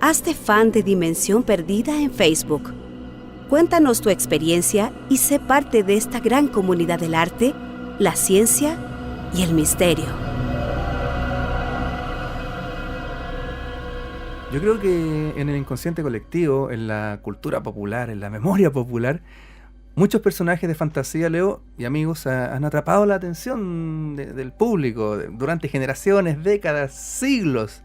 Hazte fan de Dimensión Perdida en Facebook. Cuéntanos tu experiencia y sé parte de esta gran comunidad del arte, la ciencia y el misterio. Yo creo que en el inconsciente colectivo, en la cultura popular, en la memoria popular, muchos personajes de fantasía, Leo y amigos, han atrapado la atención del público durante generaciones, décadas, siglos.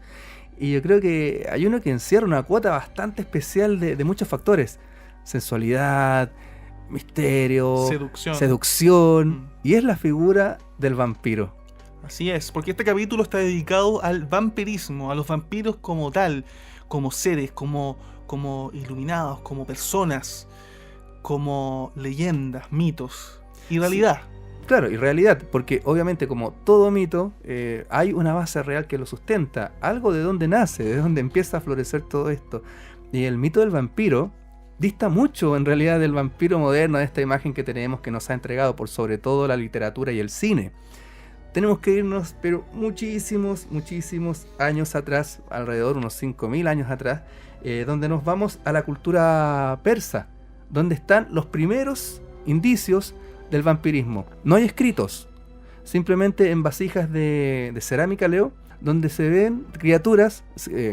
Y yo creo que hay uno que encierra una cuota bastante especial de muchos factores. Sensualidad, misterio, seducción, y es la figura del vampiro. Así es, porque este capítulo está dedicado al vampirismo, a los vampiros como tal, como seres, como iluminados, como personas, como leyendas, mitos y realidad. Sí. Claro, y realidad, porque obviamente como todo mito, hay una base real que lo sustenta, algo de donde nace, de donde empieza a florecer todo esto. Y el mito del vampiro dista mucho en realidad del vampiro moderno, de esta imagen que tenemos que nos ha entregado por sobre todo la literatura y el cine. Tenemos que irnos, pero muchísimos años atrás, alrededor de unos 5.000 años atrás, donde nos vamos a la cultura persa, donde están los primeros indicios del vampirismo. No hay escritos, simplemente en vasijas de cerámica, Leo, donde se ven criaturas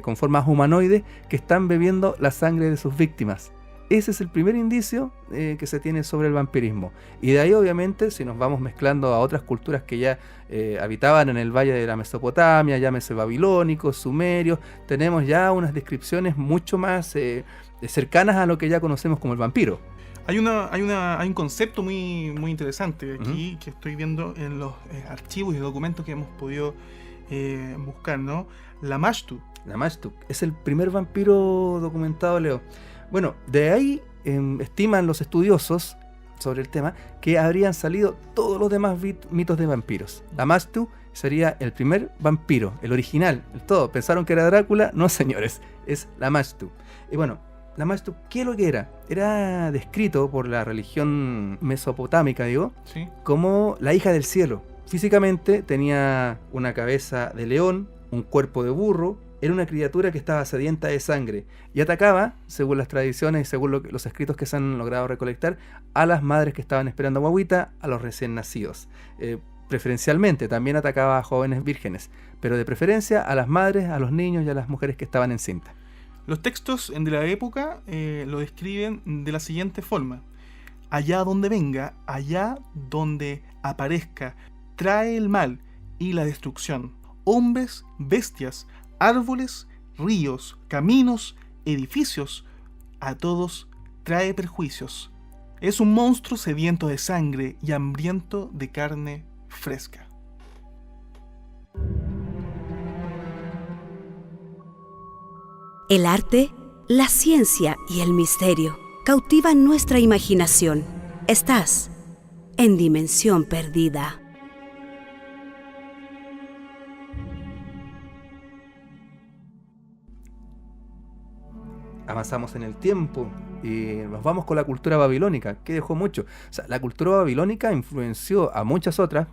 con formas humanoides que están bebiendo la sangre de sus víctimas. Ese es el primer indicio que se tiene sobre el vampirismo. Y de ahí, obviamente, si nos vamos mezclando a otras culturas que ya habitaban en el valle de la Mesopotamia, llámese babilónicos, sumerios, tenemos ya unas descripciones mucho más cercanas a lo que ya conocemos como el vampiro. Hay un concepto muy interesante aquí que estoy viendo en los archivos y documentos que hemos podido buscar, ¿no? Lamashtu. Lamashtu es el primer vampiro documentado, Leo. Bueno, de ahí estiman los estudiosos sobre el tema que habrían salido todos los demás mitos de vampiros. Lamashtu sería el primer vampiro, el original, el todo. Pensaron que era Drácula, no señores, es Lamashtu. Y bueno, Lamashtu, ¿qué es lo que era? Era descrito por la religión mesopotámica, ¿sí?, como la hija del cielo. Físicamente tenía una cabeza de león, un cuerpo de burro, era una criatura que estaba sedienta de sangre y atacaba, según las tradiciones y según los escritos que se han logrado recolectar, a las madres que estaban esperando guagüita, a los recién nacidos. Preferencialmente también atacaba a jóvenes vírgenes, pero de preferencia a las madres, a los niños y a las mujeres que estaban encintas. Los textos de la época lo describen de la siguiente forma: allá donde venga, allá donde aparezca, trae el mal y la destrucción. Hombres, bestias, árboles, ríos, caminos, edificios, a todos trae perjuicios. Es un monstruo sediento de sangre y hambriento de carne fresca. El arte, la ciencia y el misterio cautivan nuestra imaginación. Estás en Dimensión Perdida. Avanzamos en el tiempo y nos vamos con la cultura babilónica, que dejó mucho. O sea, la cultura babilónica influenció a muchas otras.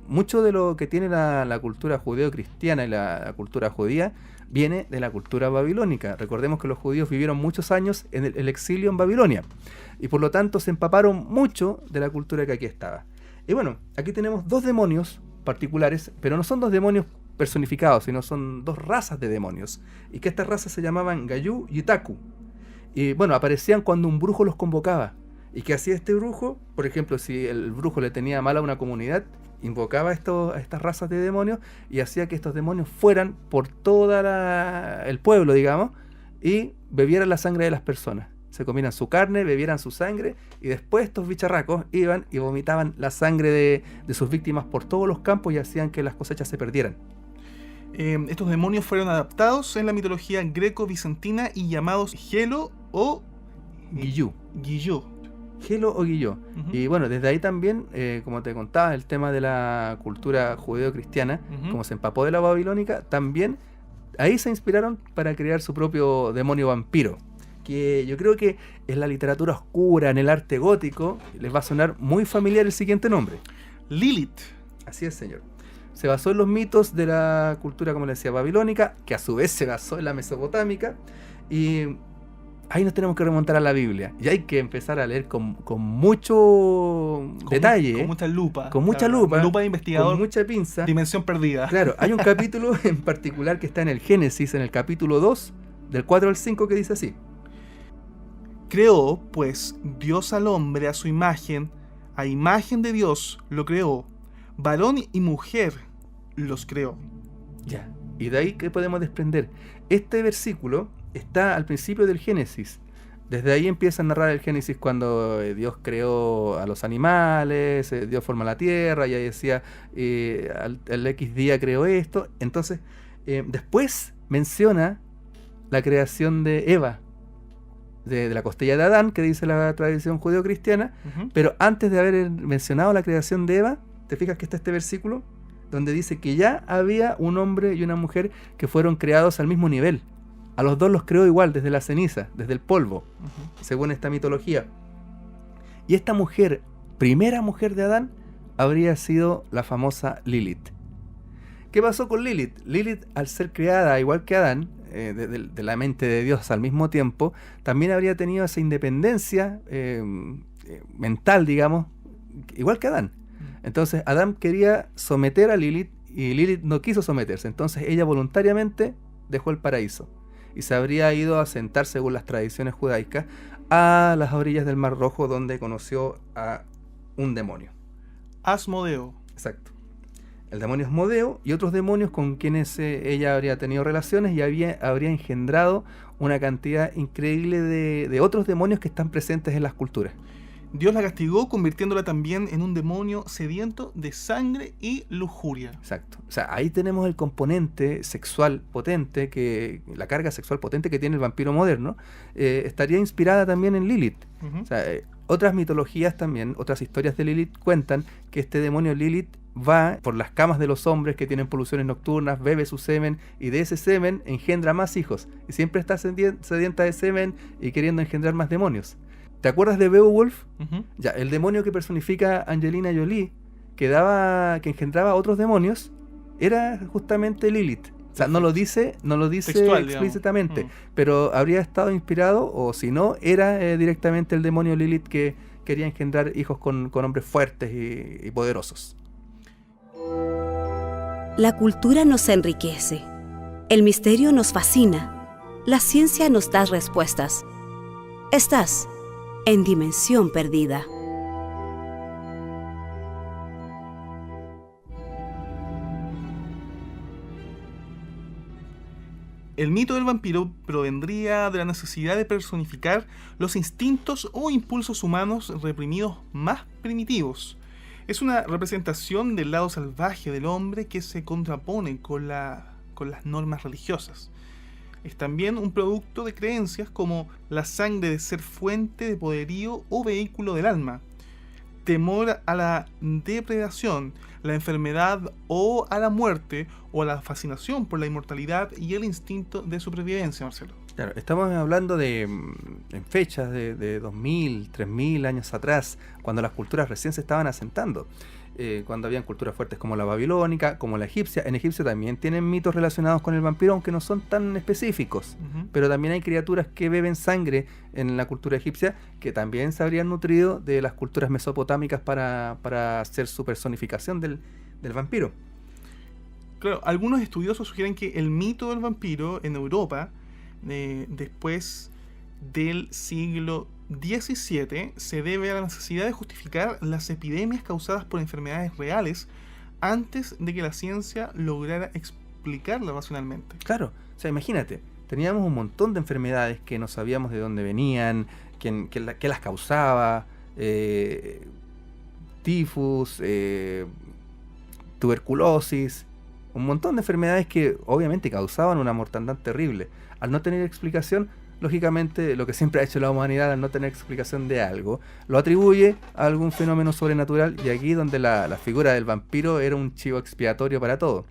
Mucho de lo que tiene la cultura judeo-cristiana y la cultura judía viene de la cultura babilónica. Recordemos que los judíos vivieron muchos años en el exilio en Babilonia y por lo tanto se empaparon mucho de la cultura que aquí estaba. Y bueno, aquí tenemos dos demonios particulares, pero no son dos demonios personificados, sino son dos razas de demonios, y que estas razas se llamaban Gayu y Taku. Y bueno, aparecían cuando un brujo los convocaba. ¿Y qué hacía este brujo? Por ejemplo, si el brujo le tenía mal a una comunidad, invocaba a estas razas de demonios y hacía que estos demonios fueran por todo el pueblo, digamos, y bebieran la sangre de las personas. Se comieran su carne, bebieran su sangre, y después estos bicharracos iban y vomitaban la sangre de sus víctimas por todos los campos y hacían que las cosechas se perdieran. Estos demonios fueron adaptados en la mitología greco-bizantina y llamados Gelo o Guillú. Gelo o Guilló. Y bueno, desde ahí también, como te contaba, el tema de la cultura judeo-cristiana, como se empapó de la babilónica, también ahí se inspiraron para crear su propio demonio vampiro, que yo creo que en la literatura oscura, en el arte gótico, les va a sonar muy familiar el siguiente nombre. Lilith. Así es, señor. se basó en los mitos de la cultura, como le decía, babilónica, que a su vez se basó en la mesopotámica, y ahí nos tenemos que remontar a la Biblia, y hay que empezar a leer con mucho detalle, con mucha lupa. Con mucha lupa. Lupa de investigador. Con mucha pinza. Dimensión perdida. Claro, hay un capítulo en particular que está en el Génesis, en el capítulo 2, del 4 al 5, que dice así. Creó, pues, Dios al hombre a su imagen, a imagen de Dios lo creó, varón y mujer los creó. Ya, y de ahí, ¿qué podemos desprender? Este versículo está al principio del Génesis. Desde ahí empieza a narrar el Génesis cuando Dios creó a los animales, Dios forma la tierra, y ahí decía, al X día creó esto. Entonces, después menciona la creación de Eva, de la costilla de Adán, que dice la tradición judeo-cristiana, pero antes de haber mencionado la creación de Eva, ¿te fijas que está este versículo? Donde dice que ya había un hombre y una mujer que fueron creados al mismo nivel. A los dos los creó igual, desde la ceniza, desde el polvo, según esta mitología. Y esta mujer, primera mujer de Adán, habría sido la famosa Lilith. ¿Qué pasó con Lilith? Lilith, al ser creada igual que Adán, de la mente de Dios al mismo tiempo, también habría tenido esa independencia mental, digamos, igual que Adán. Entonces Adán quería someter a Lilith y Lilith no quiso someterse. Entonces ella voluntariamente dejó el paraíso y se habría ido a sentar, según las tradiciones judaicas, a las orillas del Mar Rojo, donde conoció a un demonio. Asmodeo. Exacto. El demonio Asmodeo y otros demonios con quienes ella habría tenido relaciones, y habría engendrado una cantidad increíble de otros demonios que están presentes en las culturas. Dios la castigó convirtiéndola también en un demonio sediento de sangre y lujuria. Exacto. O sea, ahí tenemos el componente sexual potente, la carga sexual potente que tiene el vampiro moderno, estaría inspirada también en Lilith. O sea, otras mitologías también, otras historias de Lilith cuentan que este demonio Lilith va por las camas de los hombres que tienen poluciones nocturnas, bebe su semen, y de ese semen engendra más hijos. Y siempre está sedienta de semen y queriendo engendrar más demonios. ¿Te acuerdas de Beowulf? Ya, el demonio que personifica Angelina Jolie, que engendraba a otros demonios, era justamente Lilith. O sea, no lo dice textual, explícitamente, pero habría estado inspirado, o si no, era directamente el demonio Lilith que quería engendrar hijos con hombres fuertes y poderosos. La cultura nos enriquece, el misterio nos fascina, la ciencia nos da respuestas. Estás en Dimensión Perdida. El mito del vampiro provendría de la necesidad de personificar los instintos o impulsos humanos reprimidos más primitivos. Es una representación del lado salvaje del hombre que se contrapone con las normas religiosas. Es también un producto de creencias como la sangre de ser fuente de poderío o vehículo del alma, temor a la depredación, la enfermedad o a la muerte, o a la fascinación por la inmortalidad y el instinto de supervivencia, Marcelo. Claro, estamos hablando en fechas de 2000, 3000 años atrás, cuando las culturas recién se estaban asentando. Cuando habían culturas fuertes como la babilónica, como la egipcia. En Egipcio también tienen mitos relacionados con el vampiro, aunque no son tan específicos. Pero también hay criaturas que beben sangre en la cultura egipcia, que también se habrían nutrido de las culturas mesopotámicas para hacer su personificación del vampiro. Claro, algunos estudiosos sugieren que el mito del vampiro en Europa, después del siglo XVII, se debe a la necesidad de justificar las epidemias causadas por enfermedades reales antes de que la ciencia lograra explicarlas racionalmente. Claro, o sea, imagínate, teníamos un montón de enfermedades que no sabíamos de dónde venían, qué las causaba, tifus, tuberculosis, un montón de enfermedades que obviamente causaban una mortandad terrible. Al no tener explicación, lógicamente, lo que siempre ha hecho la humanidad, al no tener explicación de algo, lo atribuye a algún fenómeno sobrenatural, y aquí donde la figura del vampiro era un chivo expiatorio para todo.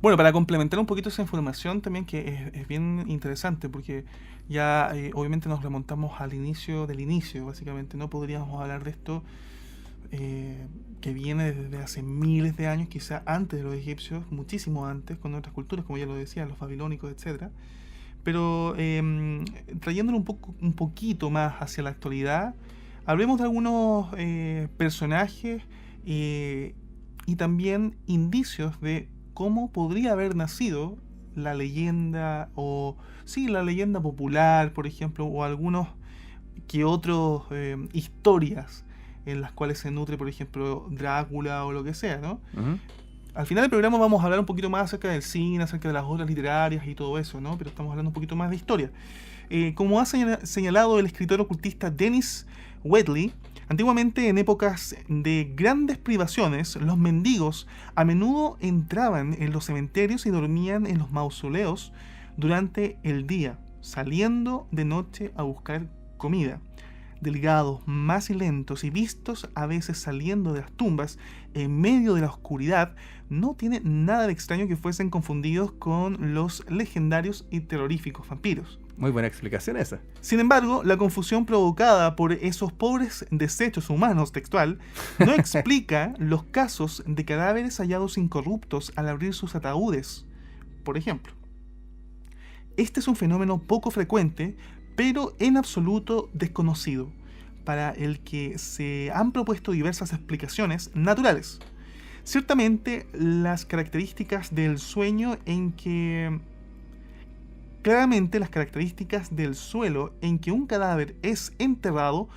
Bueno, para complementar un poquito esa información también, que es bien interesante, porque ya obviamente nos remontamos al inicio del inicio, básicamente. No podríamos hablar de esto que viene desde hace miles de años, quizá antes de los egipcios, muchísimo antes, con otras culturas, como ya lo decía, los babilónicos, etcétera. Pero trayéndolo un poquito más hacia la actualidad, hablemos de algunos personajes y también indicios de cómo podría haber nacido la leyenda, la leyenda popular, por ejemplo, o algunos que otros historias en las cuales se nutre, por ejemplo, Drácula o lo que sea, ¿no? Ujú. Al final del programa vamos a hablar un poquito más acerca del cine, acerca de las obras literarias y todo eso, ¿no? Pero estamos hablando un poquito más de historia. Como ha señalado el escritor ocultista Dennis Wheatley, antiguamente, en épocas de grandes privaciones, los mendigos a menudo entraban en los cementerios y dormían en los mausoleos durante el día, saliendo de noche a buscar comida. Delgados, más lentos y vistos a veces saliendo de las tumbas en medio de la oscuridad, no tiene nada de extraño que fuesen confundidos con los legendarios y terroríficos vampiros. Muy buena explicación esa. Sin embargo, la confusión provocada por esos pobres desechos humanos textual no explica los casos de cadáveres hallados incorruptos al abrir sus ataúdes, por ejemplo. Este es un fenómeno poco frecuente, pero en absoluto desconocido, para el que se han propuesto diversas explicaciones naturales. Ciertamente, las características del sueño en que... Claramente, las características del suelo en que un cadáver es enterrado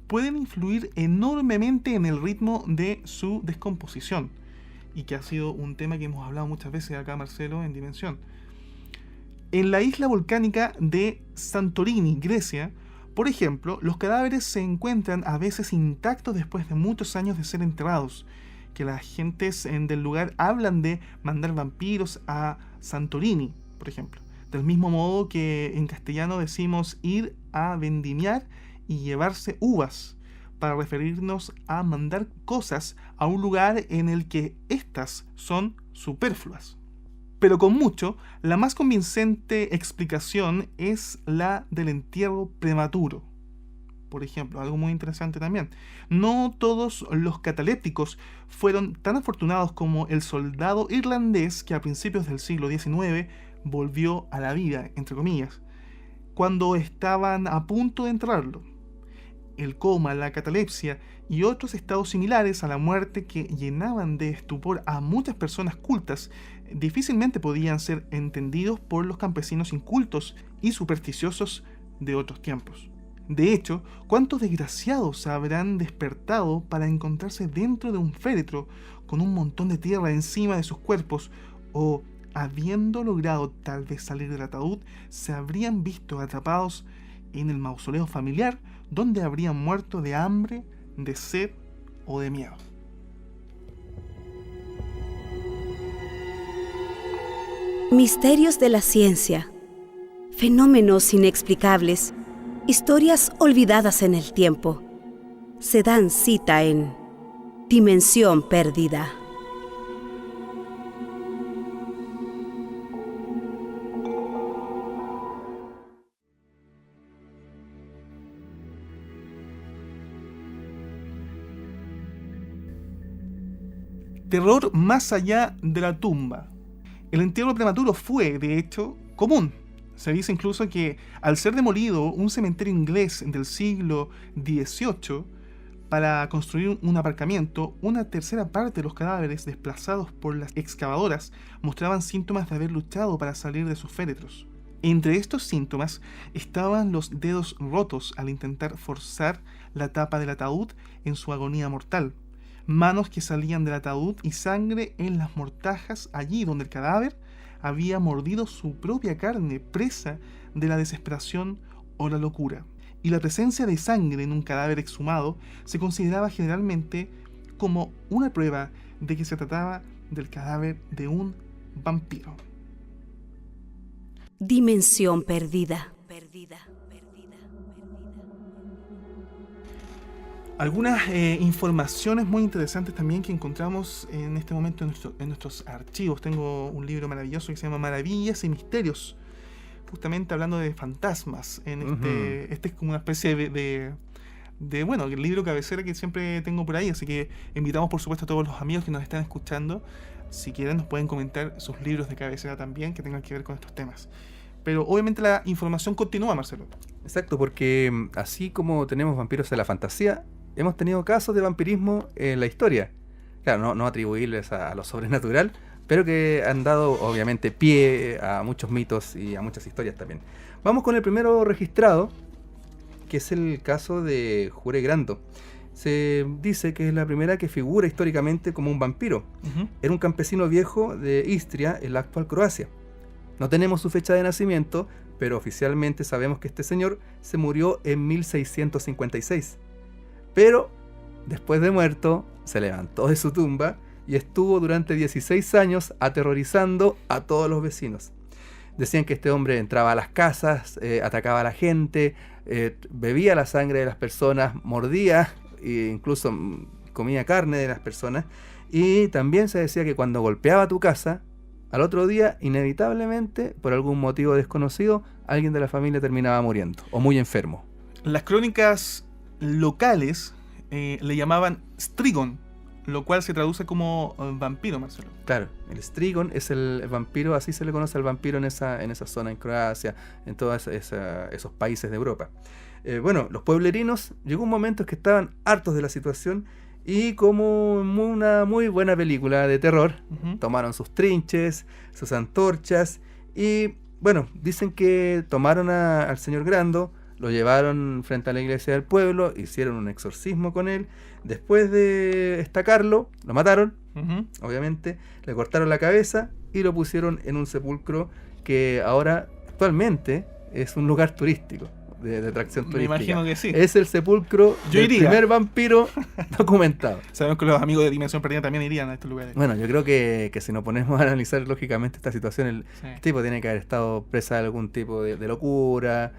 pueden influir enormemente en el ritmo de su descomposición, y que ha sido un tema que hemos hablado muchas veces acá, Marcelo, en Dimensión. En la isla volcánica de Santorini, Grecia, por ejemplo, los cadáveres se encuentran a veces intactos después de muchos años de ser enterrados, que las gentes del lugar hablan de mandar vampiros a Santorini, por ejemplo. Del mismo modo que en castellano decimos ir a vendimiar y llevarse uvas, para referirnos a mandar cosas a un lugar en el que éstas son superfluas. Pero con mucho, la más convincente explicación es la del entierro prematuro. Por ejemplo, algo muy interesante también. No todos los catalépticos fueron tan afortunados como el soldado irlandés que a principios del siglo XIX volvió a la vida, entre comillas, cuando estaban a punto de enterrarlo. El coma, la catalepsia y otros estados similares a la muerte que llenaban de estupor a muchas personas cultas difícilmente podían ser entendidos por los campesinos incultos y supersticiosos de otros tiempos. De hecho, ¿cuántos desgraciados habrán despertado para encontrarse dentro de un féretro con un montón de tierra encima de sus cuerpos, o, habiendo logrado tal vez salir del ataúd, se habrían visto atrapados en el mausoleo familiar, donde habrían muerto de hambre, de sed o de miedo? Misterios de la ciencia, fenómenos inexplicables, historias olvidadas en el tiempo, se dan cita en Dimensión Perdida. Terror más allá de la tumba. El entierro prematuro fue, de hecho, común. Se dice incluso que, al ser demolido un cementerio inglés del siglo XVIII para construir un aparcamiento, una tercera parte de los cadáveres desplazados por las excavadoras mostraban síntomas de haber luchado para salir de sus féretros. Entre estos síntomas estaban los dedos rotos al intentar forzar la tapa del ataúd en su agonía mortal, manos que salían del ataúd y sangre en las mortajas allí donde el cadáver había mordido su propia carne, presa de la desesperación o la locura. Y la presencia de sangre en un cadáver exhumado se consideraba generalmente como una prueba de que se trataba del cadáver de un vampiro. Dimensión Perdida. Algunas informaciones muy interesantes también que encontramos en este momento en nuestros archivos. Tengo un libro maravilloso que se llama Maravillas y Misterios, justamente hablando de fantasmas. Este es como una especie bueno, el libro cabecera que siempre tengo por ahí. Así que invitamos, por supuesto, a todos los amigos que nos están escuchando. Si quieren, nos pueden comentar sus libros de cabecera también que tengan que ver con estos temas. Pero obviamente la información continúa, Marcelo. Exacto, porque así como tenemos vampiros en la fantasía, hemos tenido casos de vampirismo en la historia. Claro, no atribuirles a lo sobrenatural, pero que han dado obviamente pie a muchos mitos y a muchas historias también. Vamos con el primero registrado, que es el caso de Jure Grando. Se dice que es la primera que figura históricamente como un vampiro. Era un campesino viejo de Istria, en la actual Croacia. No tenemos su fecha de nacimiento, pero oficialmente sabemos que este señor se murió en 1656. Pero, después de muerto, se levantó de su tumba y estuvo durante 16 años aterrorizando a todos los vecinos. Decían que este hombre entraba a las casas, atacaba a la gente, bebía la sangre de las personas, mordía e incluso comía carne de las personas. Y también se decía que cuando golpeaba tu casa, al otro día, inevitablemente, por algún motivo desconocido, alguien de la familia terminaba muriendo o muy enfermo. Las crónicas locales le llamaban Strigon, lo cual se traduce como vampiro, Marcelo. Claro, el Strigon es el vampiro, así se le conoce al vampiro en esa zona, en Croacia, en todos esos países de Europa. Bueno, los pueblerinos, llegó un momento en que estaban hartos de la situación y como una muy buena película de terror, tomaron sus trinches, sus antorchas y, bueno, dicen que tomaron al señor Grando, lo llevaron frente a la iglesia del pueblo, hicieron un exorcismo con él. Después de estacarlo, lo mataron, obviamente, le cortaron la cabeza y lo pusieron en un sepulcro que ahora, actualmente, es un lugar turístico, de atracción turística. Me imagino que sí. Es el sepulcro del primer vampiro documentado. Sabemos que los amigos de Dimensión Perdida también irían a estos lugares. Bueno, yo creo que si nos ponemos a analizar lógicamente esta situación, el tipo tiene que haber estado presa de algún tipo de locura,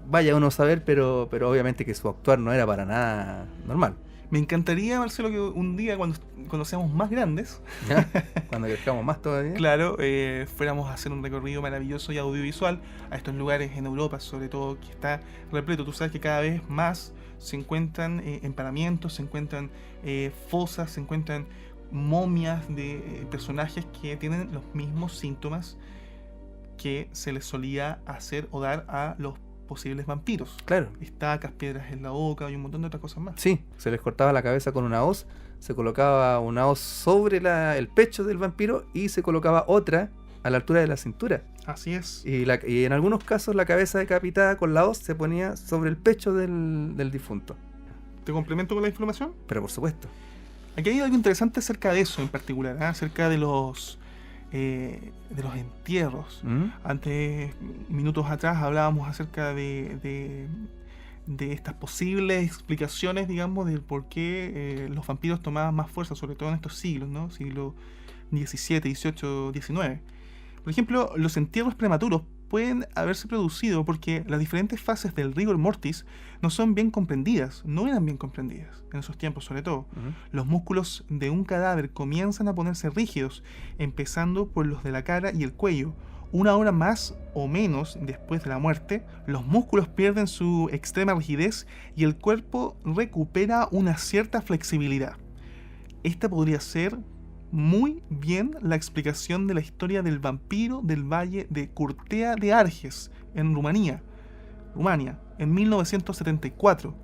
vaya uno a saber, pero obviamente que su actuar no era para nada normal. Me encantaría, Marcelo, que un día cuando seamos más grandes, ¿ya? Cuando crezcamos más todavía, claro, fuéramos a hacer un recorrido maravilloso y audiovisual a estos lugares en Europa, sobre todo, que está repleto. Tú sabes que cada vez más se encuentran emparamientos, se encuentran fosas, se encuentran momias de personajes que tienen los mismos síntomas que se les solía hacer o dar a los posibles vampiros. Claro. Estacas, piedras en la boca y un montón de otras cosas más. Sí, se les cortaba la cabeza con una hoz, se colocaba una hoz sobre el pecho del vampiro y se colocaba otra a la altura de la cintura. Así es. Y en algunos casos la cabeza decapitada con la hoz se ponía sobre el pecho del difunto. ¿Te complemento con la información? Pero por supuesto. Aquí hay algo interesante acerca de eso en particular, acerca de los entierros. Antes, minutos atrás, hablábamos acerca de estas posibles explicaciones, digamos, del por qué los vampiros tomaban más fuerza, sobre todo en estos siglos, ¿no? Siglo XVII, XVIII, XIX. Por ejemplo, los entierros prematuros pueden haberse producido porque las diferentes fases del rigor mortis no son bien comprendidas, no eran bien comprendidas en esos tiempos sobre todo. Los músculos de un cadáver comienzan a ponerse rígidos, empezando por los de la cara y el cuello. Una hora más o menos después de la muerte, los músculos pierden su extrema rigidez y el cuerpo recupera una cierta flexibilidad. Esta podría ser muy bien la explicación de la historia del vampiro del valle de Curtea de Arges, en Rumania, en 1974.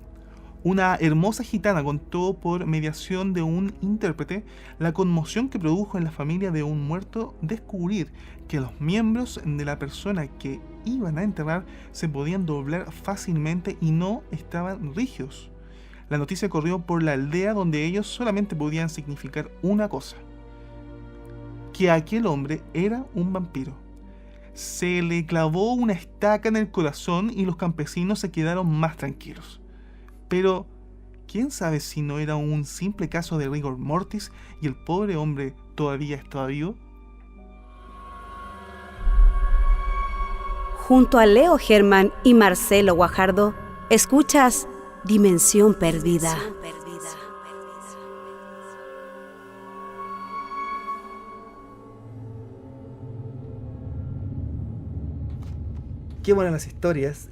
Una hermosa gitana contó por mediación de un intérprete la conmoción que produjo en la familia de un muerto descubrir que los miembros de la persona que iban a enterrar se podían doblar fácilmente y no estaban rígidos. La noticia corrió por la aldea donde ellos solamente podían significar una cosa: que aquel hombre era un vampiro. Se le clavó una estaca en el corazón y los campesinos se quedaron más tranquilos. Pero, ¿quién sabe si no era un simple caso de rigor mortis y el pobre hombre todavía estaba vivo? Junto a Leo Germán y Marcelo Guajardo, escuchas Dimensión Perdida. qué buenas las historias,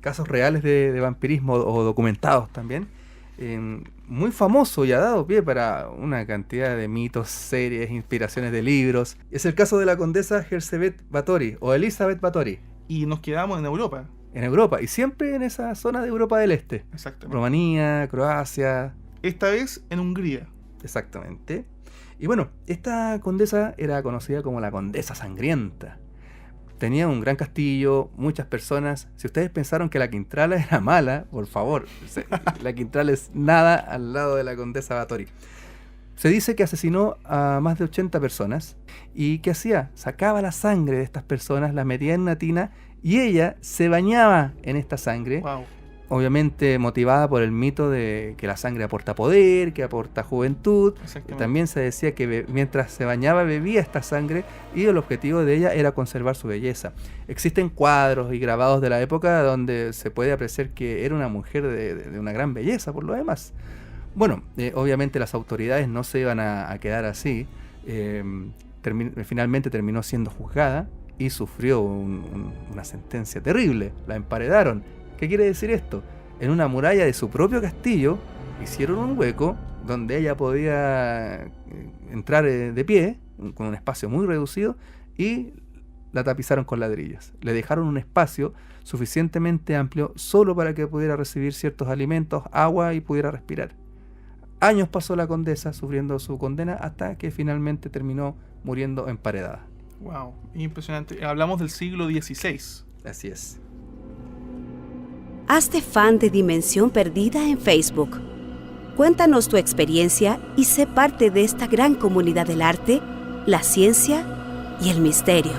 casos reales de vampirismo o documentados también. Muy famoso y ha dado pie para una cantidad de mitos, series, inspiraciones de libros. Es el caso de la condesa Elizabeth Bathory o Elizabeth Bathory. Y nos quedamos en Europa. En Europa, y siempre en esa zona de Europa del Este. Exactamente. Rumanía, Croacia. Esta vez en Hungría. Exactamente. Y bueno, esta condesa era conocida como la Condesa Sangrienta. Tenía un gran castillo, muchas personas. Si ustedes pensaron que la Quintrala era mala, por favor, la Quintrala es nada al lado de la Condesa Bathory. Se dice que asesinó a más de 80 personas. ¿Y qué hacía? Sacaba la sangre de estas personas, la metía en una tina y ella se bañaba en esta sangre. Wow. Obviamente motivada por el mito de que la sangre aporta poder, que aporta juventud. También se decía que mientras se bañaba bebía esta sangre y el objetivo de ella era conservar su belleza. Existen cuadros y grabados de la época donde se puede apreciar que era una mujer de una gran belleza por lo demás. Bueno, obviamente las autoridades no se iban a quedar así. Finalmente terminó siendo juzgada y sufrió una sentencia terrible. La emparedaron. ¿Qué quiere decir esto? En una muralla de su propio castillo hicieron un hueco donde ella podía entrar de pie, con un espacio muy reducido, y la tapizaron con ladrillos. Le dejaron un espacio suficientemente amplio solo para que pudiera recibir ciertos alimentos, agua y pudiera respirar. Años pasó la condesa sufriendo su condena hasta que finalmente terminó muriendo emparedada. Wow, impresionante. Hablamos del siglo XVI. Así es. Hazte fan de Dimensión Perdida en Facebook. Cuéntanos tu experiencia y sé parte de esta gran comunidad del arte, la ciencia y el misterio.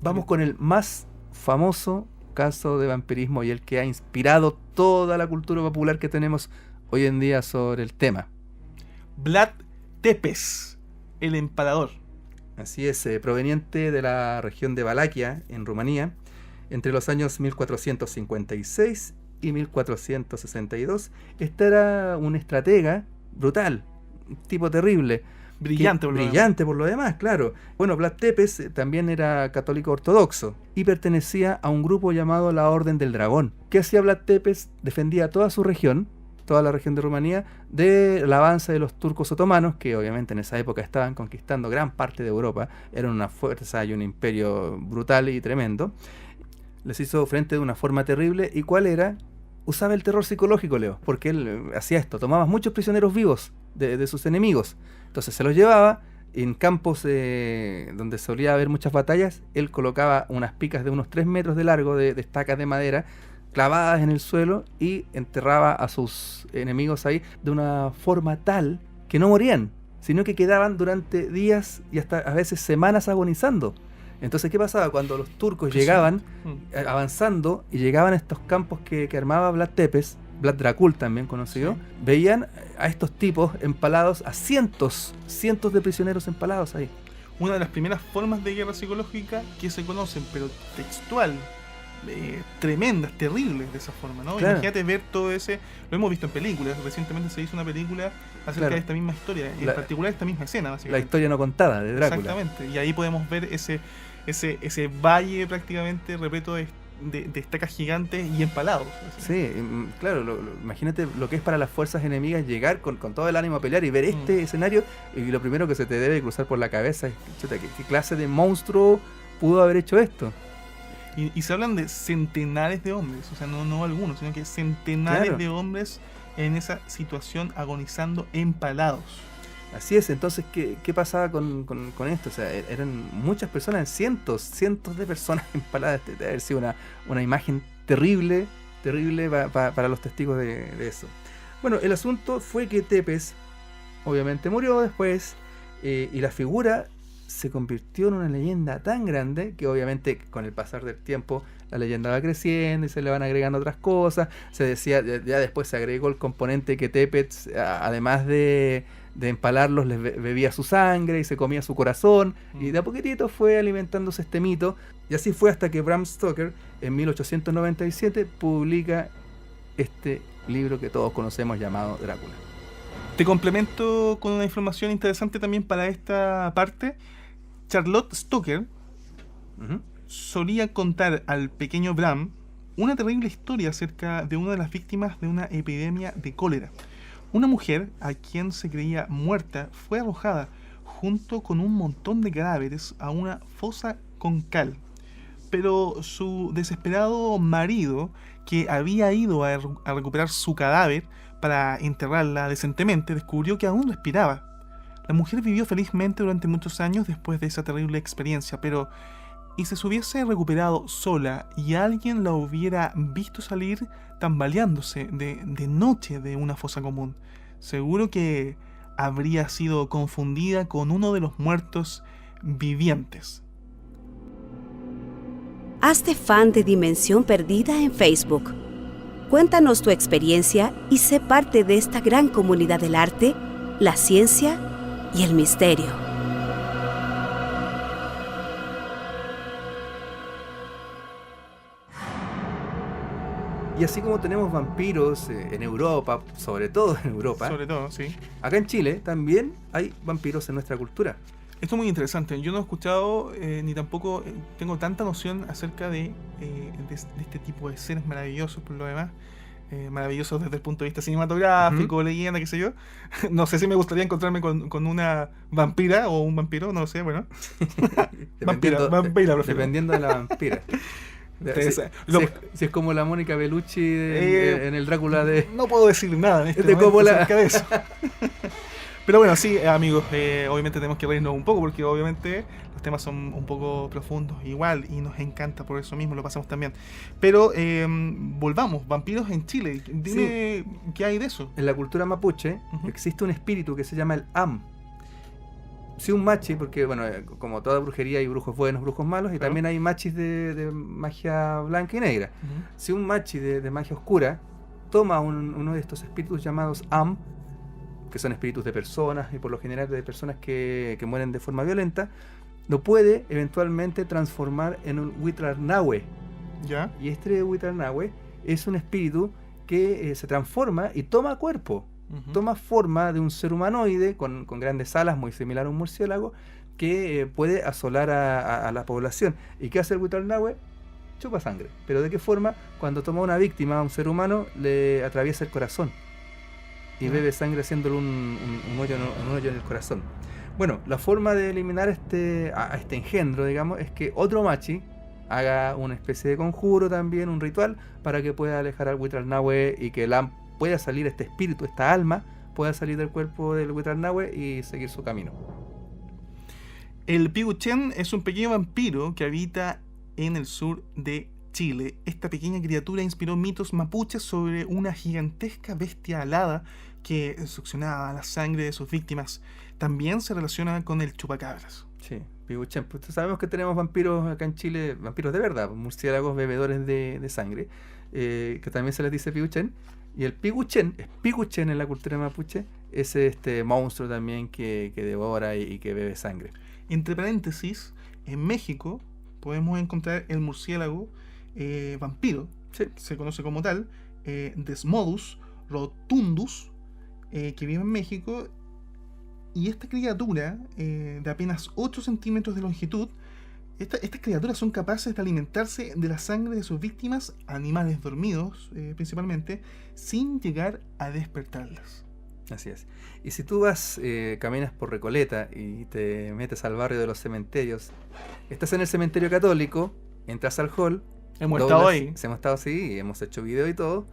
Vamos con el más famoso caso de vampirismo y el que ha inspirado toda la cultura popular que tenemos hoy en día sobre el tema. Vlad Tepes, el empalador. Así es, proveniente de la región de Valaquia, en Rumanía, entre los años 1456 y 1462. Este era un estratega brutal, un tipo terrible. Brillante por lo demás, claro. Bueno, Vlad Tepes también era católico ortodoxo y pertenecía a un grupo llamado la Orden del Dragón. ¿Qué hacía Vlad Tepes? Defendía toda su región, toda la región de Rumanía, del avance de los turcos otomanos, que obviamente en esa época estaban conquistando gran parte de Europa. Eran una fuerza y un imperio brutal y tremendo. Les hizo frente de una forma terrible. ¿Y cuál era? Usaba el terror psicológico, Leo, porque él hacía esto. Tomaba muchos prisioneros vivos de sus enemigos. Entonces se los llevaba en campos donde solía haber muchas batallas. Él colocaba unas picas de unos 3 metros de largo de estacas de madera clavadas en el suelo y enterraba a sus enemigos ahí de una forma tal que no morían, sino que quedaban durante días y hasta a veces semanas agonizando. Entonces, ¿qué pasaba? Cuando los turcos llegaban avanzando y llegaban a estos campos que armaba Vlad Tepes, Vlad Dracul también conocido, sí, veían a estos tipos empalados, a cientos de prisioneros empalados ahí. Una de las primeras formas de guerra psicológica que se conocen, pero textual, tremendas, terribles de esa forma, ¿no? Claro. Imagínate ver todo ese, lo hemos visto en películas, recientemente se hizo una película acerca de esta misma historia, en particular esta misma escena, básicamente. La historia no contada de Drácula. Exactamente, y ahí podemos ver ese valle prácticamente repleto de estacas gigantes y empalados. Sí, claro, imagínate lo que es para las fuerzas enemigas llegar con todo el ánimo a pelear y ver este escenario, y lo primero que se te debe cruzar por la cabeza es, chuta, ¿qué clase de monstruo pudo haber hecho esto? Y se hablan de centenares de hombres, o sea, no algunos, sino que centenares de hombres en esa situación agonizando empalados. Así es. Entonces, ¿qué pasaba con esto? O sea, eran muchas personas, cientos de personas empaladas. Debe haber sido una imagen terrible para los testigos de eso. Bueno, el asunto fue que Tepes obviamente murió después, y la figura se convirtió en una leyenda tan grande que obviamente con el pasar del tiempo la leyenda va creciendo y se le van agregando otras cosas. Se decía, ya después se agregó el componente que Tepes, además de empalarlos, les bebía su sangre y se comía su corazón, y de a poquitito fue alimentándose este mito, y así fue hasta que Bram Stoker en 1897 publica este libro que todos conocemos llamado Drácula. Te complemento con una información interesante también para esta parte. Charlotte Stoker solía contar al pequeño Bram una terrible historia acerca de una de las víctimas de una epidemia de cólera. Una mujer a quien se creía muerta fue arrojada junto con un montón de cadáveres a una fosa con cal. Pero su desesperado marido, que había ido a recuperar su cadáver para enterrarla decentemente, descubrió que aún respiraba. La mujer vivió felizmente durante muchos años después de esa terrible experiencia, pero ¿y si se hubiese recuperado sola y alguien la hubiera visto salir tambaleándose de noche de una fosa común? Seguro que habría sido confundida con uno de los muertos vivientes. Hazte fan de Dimensión Perdida en Facebook. Cuéntanos tu experiencia y sé parte de esta gran comunidad del arte, la ciencia y el misterio. Y así como tenemos vampiros en Europa, sobre todo en Europa, Sobre todo, sí. acá en Chile también hay vampiros en nuestra cultura. Esto es muy interesante. Yo no he escuchado ni tampoco tengo tanta noción acerca de este tipo de seres maravillosos, por lo demás. Maravillosos desde el punto de vista cinematográfico, leyenda, qué sé yo. No sé si me gustaría encontrarme con una vampira o un vampiro, no lo sé, bueno. Dependiendo, vampira, prefiero. dependiendo de la vampira. Si es como la Mónica Bellucci en el Drácula de... No puedo decir nada en este de momento Coppola. acerca de eso. Pero bueno, sí, amigos, obviamente tenemos que reírnos un poco porque obviamente los temas son un poco profundos igual y nos encanta, por eso mismo lo pasamos también. Pero volvamos, vampiros en Chile, dime qué hay de eso. En la cultura mapuche existe un espíritu que se llama el Am. Si un machi, porque bueno, como toda brujería hay brujos buenos, brujos malos, y también hay machis de magia blanca y negra. Si un machi de magia oscura toma uno de estos espíritus llamados Am, que son espíritus de personas y por lo general de personas que mueren de forma violenta, lo puede eventualmente transformar en un Huitlarnahue. ¿Ya? Y este Huitlarnahue es un espíritu que se transforma y toma cuerpo. Toma forma de un ser humanoide con grandes alas, muy similar a un murciélago, que puede asolar a la población. ¿Y qué hace el Huitlarnahue? Chupa sangre. ¿Pero de qué forma? Cuando toma una víctima, a un ser humano, le atraviesa el corazón y bebe sangre haciéndole un hoyo en el corazón. Bueno, la forma de eliminar a este engendro, digamos, es que otro machi haga una especie de conjuro también, un ritual, para que pueda alejar al Huitlarnahue y que pueda salir este espíritu, esta alma, pueda salir del cuerpo del Huitlarnahue y seguir su camino. El Piguchen es un pequeño vampiro que habita en el sur de Chile. Esta pequeña criatura inspiró mitos mapuches sobre una gigantesca bestia alada que succionaba la sangre de sus víctimas. También se relaciona con el chupacabras. Sí, Piguchen. Pues sabemos que tenemos vampiros acá en Chile, vampiros de verdad, murciélagos bebedores de sangre, que también se les dice Piguchen. Y el Piguchen, es Piguchen en la cultura mapuche, es este monstruo también que devora y que bebe sangre. Entre paréntesis, en México podemos encontrar el murciélago vampiro, se conoce como tal, Desmodus rotundus, que vive en México, y esta criatura de apenas 8 centímetros de longitud, estas criaturas son capaces de alimentarse de la sangre de sus víctimas, animales dormidos principalmente, sin llegar a despertarlas. Así es. Y si tú caminas por Recoleta y te metes al barrio de los cementerios, estás en el cementerio católico, entras al hall. Hemos estado ahí. Hemos estado así, hemos hecho video y todo.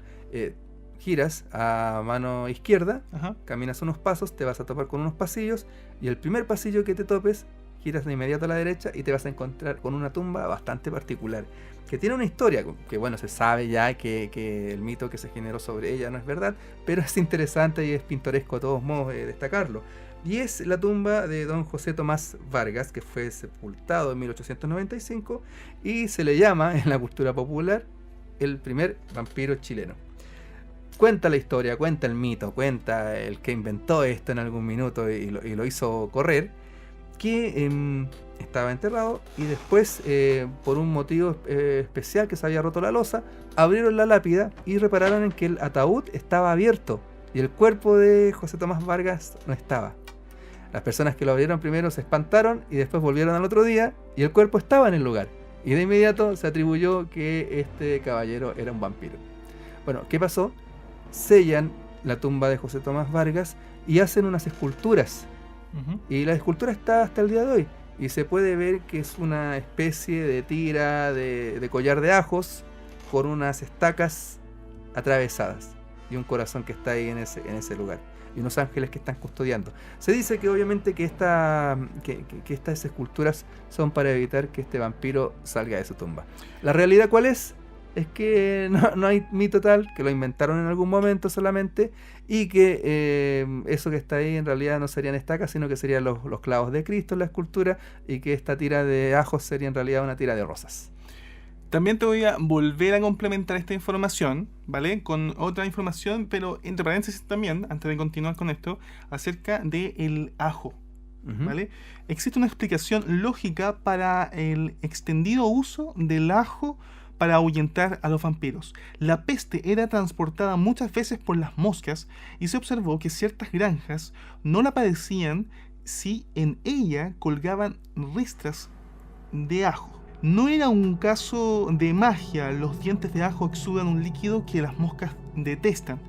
Giras a mano izquierda, caminas unos pasos, te vas a topar con unos pasillos, y el primer pasillo que te topes, giras de inmediato a la derecha y te vas a encontrar con una tumba bastante particular, que tiene una historia, que bueno, se sabe ya que el mito que se generó sobre ella no es verdad, pero es interesante y es pintoresco a todos modos destacarlo. Y es la tumba de don José Tomás Vargas, que fue sepultado en 1895 y se le llama en la cultura popular el primer vampiro chileno. Cuenta la historia, cuenta el mito, cuenta el que inventó esto en algún minuto y lo hizo correr, que estaba enterrado y después, por un motivo especial que se había roto la losa, abrieron la lápida y repararon en que el ataúd estaba abierto y el cuerpo de José Tomás Vargas no estaba. Las personas que lo abrieron primero se espantaron y después volvieron al otro día y el cuerpo estaba en el lugar. Y de inmediato se atribuyó que este caballero era un vampiro. Bueno, ¿qué pasó? Sellan la tumba de José Tomás Vargas y hacen unas esculturas. Y la escultura está hasta el día de hoy. Y se puede ver que es una especie de tira de collar de ajos con unas estacas atravesadas. Y un corazón que está ahí en ese lugar. Y unos ángeles que están custodiando. Se dice que obviamente que estas esculturas son para evitar que este vampiro salga de su tumba. ¿La realidad cuál es? Es que no hay mito tal, que lo inventaron en algún momento solamente, y que eso que está ahí en realidad no serían estacas, sino que serían los clavos de Cristo en la escultura, y que esta tira de ajos sería en realidad una tira de rosas. También te voy a volver a complementar esta información, ¿vale? Con otra información, pero entre paréntesis también, antes de continuar con esto, acerca del ajo, ¿vale? Existe una explicación lógica para el extendido uso del ajo para ahuyentar a los vampiros. La peste era transportada muchas veces por las moscas y se observó que ciertas granjas no la padecían si en ella colgaban ristras de ajo. No era un caso de magia, los dientes de ajo exudan un líquido que las moscas detestan.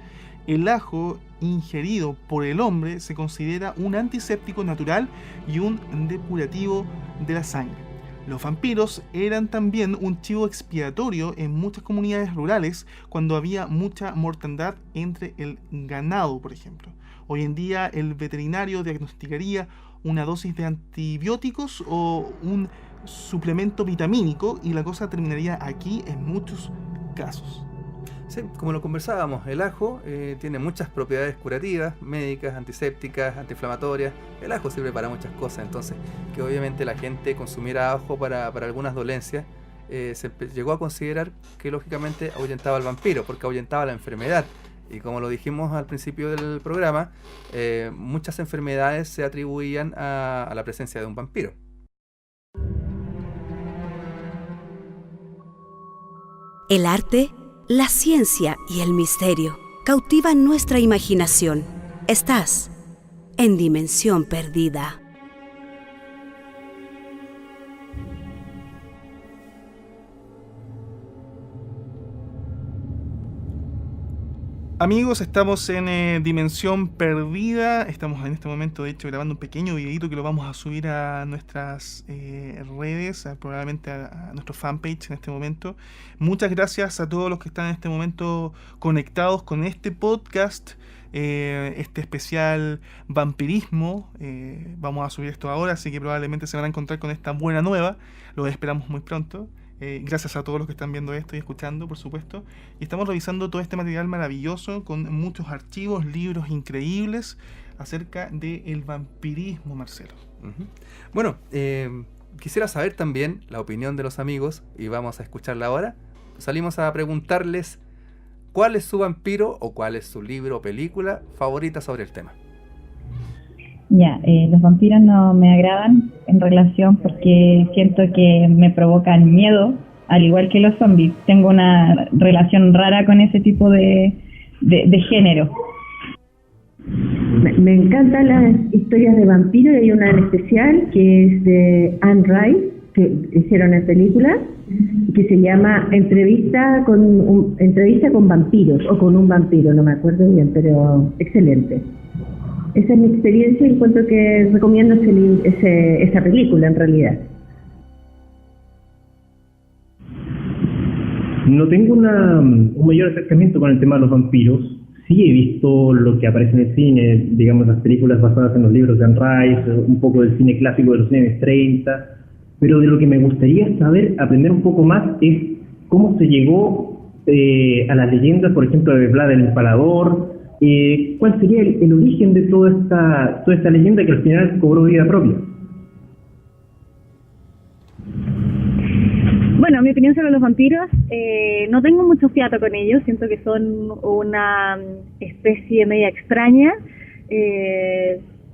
El ajo ingerido por el hombre se considera un antiséptico natural y un depurativo de la sangre. Los vampiros eran también un chivo expiatorio en muchas comunidades rurales cuando había mucha mortandad entre el ganado, por ejemplo. Hoy en día el veterinario diagnosticaría una dosis de antibióticos o un suplemento vitamínico y la cosa terminaría aquí en muchos casos. Sí, como lo conversábamos, el ajo tiene muchas propiedades curativas, médicas, antisépticas, antiinflamatorias. El ajo sirve para muchas cosas, entonces que obviamente la gente consumiera ajo para algunas dolencias, se llegó a considerar que lógicamente ahuyentaba al vampiro, porque ahuyentaba la enfermedad. Y como lo dijimos al principio del programa, muchas enfermedades se atribuían a la presencia de un vampiro. El arte, la ciencia y el misterio cautivan nuestra imaginación. Estás en Dimensión Perdida. Amigos, estamos en Dimensión Perdida. Estamos en este momento, de hecho, grabando un pequeño videito que lo vamos a subir a nuestras redes, probablemente a nuestro fanpage en este momento. Muchas gracias a todos los que están en este momento conectados con este podcast, este especial vampirismo. Vamos a subir esto ahora, así que probablemente se van a encontrar con esta buena nueva. Los esperamos muy pronto. Gracias a todos los que están viendo esto y escuchando, por supuesto. Y estamos revisando todo este material maravilloso con muchos archivos, libros increíbles acerca del vampirismo, Marcelo. Bueno, quisiera saber también la opinión de los amigos y vamos a escucharla ahora. Salimos a preguntarles cuál es su vampiro o cuál es su libro o película favorita sobre el tema. Ya, los vampiros no me agradan en relación porque siento que me provocan miedo, al igual que los zombies. Tengo una relación rara con ese tipo de género. Me encantan las historias de vampiros y hay una en especial que es de Anne Rice, que hicieron en película, que se llama Entrevista con vampiros o con un vampiro, no me acuerdo bien, pero excelente. Esa es mi experiencia y encuentro que recomiendo esa película en realidad. No tengo un mayor acercamiento con el tema de los vampiros. Sí he visto lo que aparece en el cine, digamos las películas basadas en los libros de Anne Rice, un poco del cine clásico de los años 30, pero de lo que me gustaría aprender un poco más es cómo se llegó a las leyendas, por ejemplo, de Vlad el Empalador. ¿Cuál sería el origen de toda esta leyenda que al final cobró vida propia? Bueno, mi opinión sobre los vampiros, no tengo mucho fiato con ellos, siento que son una especie media extraña.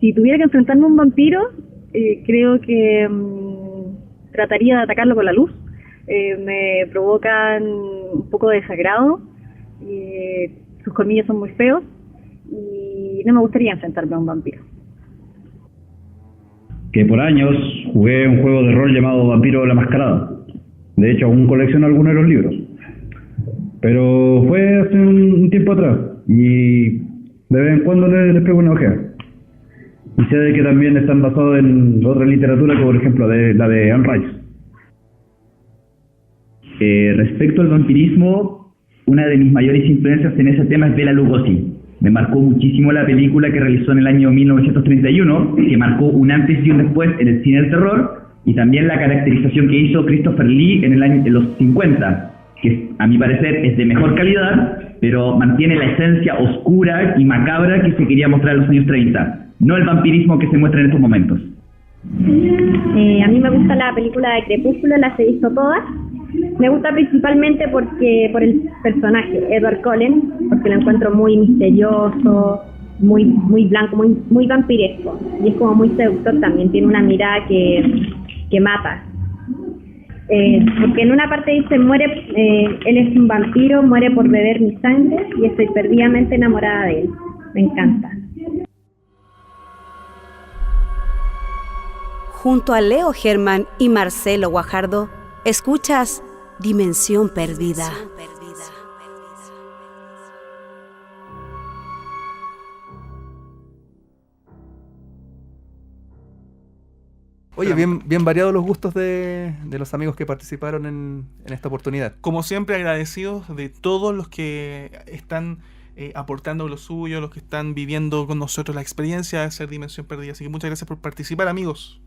Si tuviera que enfrentarme a un vampiro, creo que trataría de atacarlo con la luz. Me provocan un poco de desagrado, sus colmillos son muy feos y no me gustaría enfrentarme a un vampiro. Que por años jugué un juego de rol llamado Vampiro la Mascarada. De hecho, aún colecciono algunos de los libros. Pero fue hace un tiempo atrás y de vez en cuando les pego una ojeada. Y sé de que también están basados en otra literatura, como por ejemplo la de Anne Rice. Respecto al vampirismo, una de mis mayores influencias en ese tema es Bela Lugosi. Me marcó muchísimo la película que realizó en el año 1931, que marcó un antes y un después en el cine del terror, y también la caracterización que hizo Christopher Lee en los 50, que a mi parecer es de mejor calidad, pero mantiene la esencia oscura y macabra que se quería mostrar en los años 30, no el vampirismo que se muestra en estos momentos. A mí me gusta la película de Crepúsculo, las he visto todas. Me gusta principalmente por el personaje, Edward Cullen, porque lo encuentro muy misterioso, muy blanco, muy vampiresco. Y es como muy seductor también, tiene una mirada que mata. Porque en una parte dice, él es un vampiro, muere por beber mi sangre y estoy perdidamente enamorada de él. Me encanta. Junto a Leo Germán y Marcelo Guajardo, escuchas Dimensión Perdida. Oye, bien variados los gustos de los amigos que participaron en esta oportunidad. Como siempre, agradecidos de todos los que están aportando lo suyo, los que están viviendo con nosotros la experiencia de hacer Dimensión Perdida. Así que muchas gracias por participar, amigos.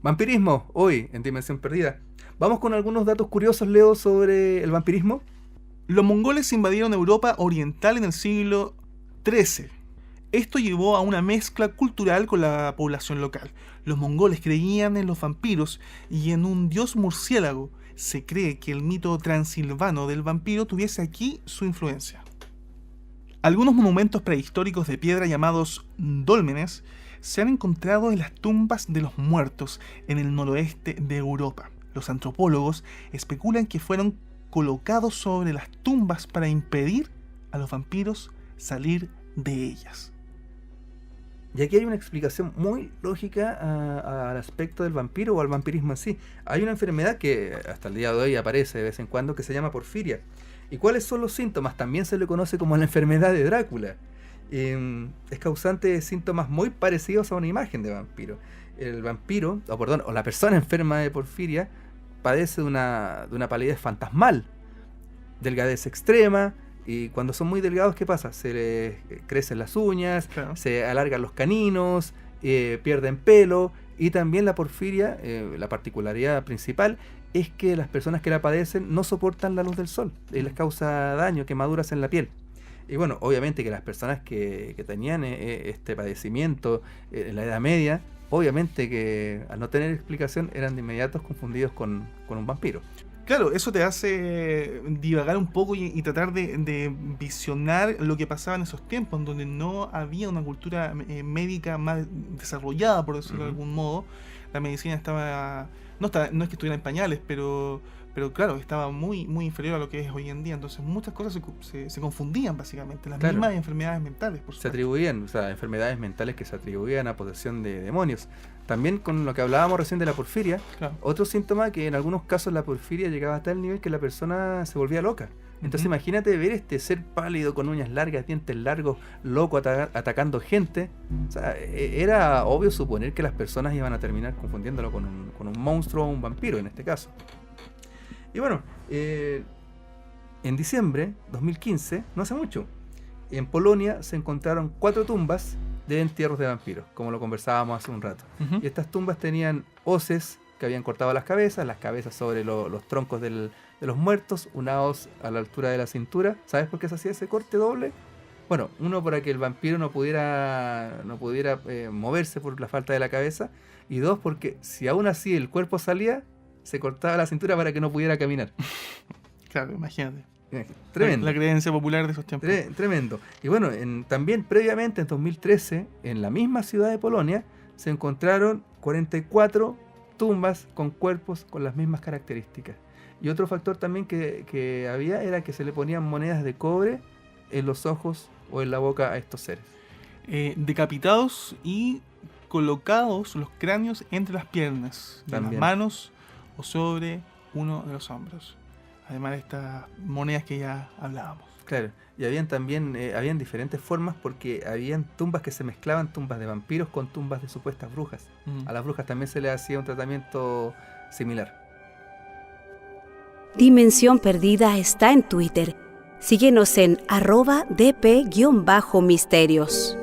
Vampirismo, hoy en Dimensión Perdida. Vamos con algunos datos curiosos, Leo, sobre el vampirismo. Los mongoles invadieron Europa oriental en el siglo XIII. Esto llevó a una mezcla cultural con la población local. Los mongoles creían en los vampiros y en un dios murciélago. Se cree que el mito transilvano del vampiro tuviese aquí su influencia. Algunos monumentos prehistóricos de piedra llamados dólmenes se han encontrado en las tumbas de los muertos en el noroeste de Europa. Los antropólogos especulan que fueron colocados sobre las tumbas para impedir a los vampiros salir de ellas. Y aquí hay una explicación muy lógica al aspecto del vampiro o al vampirismo en sí. Hay una enfermedad que hasta el día de hoy aparece de vez en cuando que se llama porfiria. ¿Y cuáles son los síntomas? También se le conoce como la enfermedad de Drácula. Es causante de síntomas muy parecidos a una imagen de vampiro. El vampiro, o la persona enferma de porfiria, padece de una palidez fantasmal, delgadez extrema, y cuando son muy delgados, ¿qué pasa? Se les crecen las uñas, claro. Se alargan los caninos, pierden pelo, y también la porfiria, la particularidad principal es que las personas que la padecen no soportan la luz del sol, y les causa daño, quemaduras en la piel. Y bueno, obviamente que las personas que tenían este padecimiento en la Edad Media, obviamente que al no tener explicación eran de inmediato confundidos con un vampiro. Claro, eso te hace divagar un poco y tratar de visionar lo que pasaba en esos tiempos, en donde no había una cultura médica más desarrollada, por decirlo de algún modo. La medicina no es que estuviera en pañales, pero claro, estaba muy inferior a lo que es hoy en día. Entonces muchas cosas se confundían básicamente. Las mismas enfermedades mentales, por supuesto. Se atribuían, enfermedades mentales que se atribuían a posesión de demonios. También con lo que hablábamos recién de la porfiria, claro. Otro síntoma que en algunos casos la porfiria llegaba hasta el nivel que la persona se volvía loca. Entonces imagínate ver este ser pálido con uñas largas, dientes largos, loco atacando gente. Era obvio suponer que las personas iban a terminar confundiéndolo con un monstruo o un vampiro en este caso. Y bueno, en diciembre de 2015, no hace mucho, en Polonia se encontraron 4 tumbas de entierros de vampiros, como lo conversábamos hace un rato. Y estas tumbas tenían hoces que habían cortado las cabezas sobre los troncos de los muertos, una hoz a la altura de la cintura. ¿Sabes por qué se hacía ese corte doble? Bueno, uno para que el vampiro no pudiera moverse por la falta de la cabeza, y 2 porque si aún así el cuerpo salía, se cortaba la cintura para que no pudiera caminar. Claro, imagínate. Tremendo. La creencia popular de esos tiempos. Tremendo. Y bueno, también previamente, en 2013, en la misma ciudad de Polonia, se encontraron 44 tumbas con cuerpos con las mismas características. Y otro factor también que había era que se le ponían monedas de cobre en los ojos o en la boca a estos seres. Decapitados y colocados los cráneos entre las piernas, de las manos o sobre uno de los hombros. Además de estas monedas que ya hablábamos. Claro, y habían también habían diferentes formas porque habían tumbas que se mezclaban, tumbas de vampiros con tumbas de supuestas brujas. A las brujas también se les hacía un tratamiento similar. Dimensión Perdida está en Twitter. Síguenos en @dp_misterios.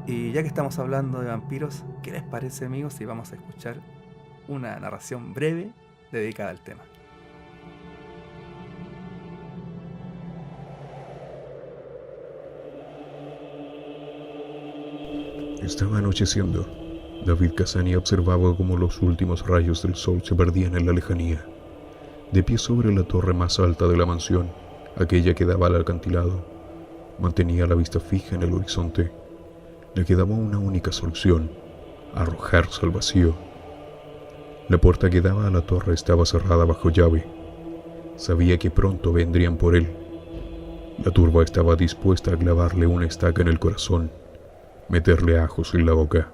Y ya que estamos hablando de vampiros, ¿qué les parece, amigos, si vamos a escuchar una narración breve dedicada al tema? Estaba anocheciendo. David Cassani observaba cómo los últimos rayos del sol se perdían en la lejanía. De pie sobre la torre más alta de la mansión, aquella que daba al acantilado, mantenía la vista fija en el horizonte. Le quedaba una única solución: arrojarse al vacío. La puerta que daba a la torre estaba cerrada bajo llave. Sabía que pronto vendrían por él. La turba estaba dispuesta a clavarle una estaca en el corazón, meterle ajos en la boca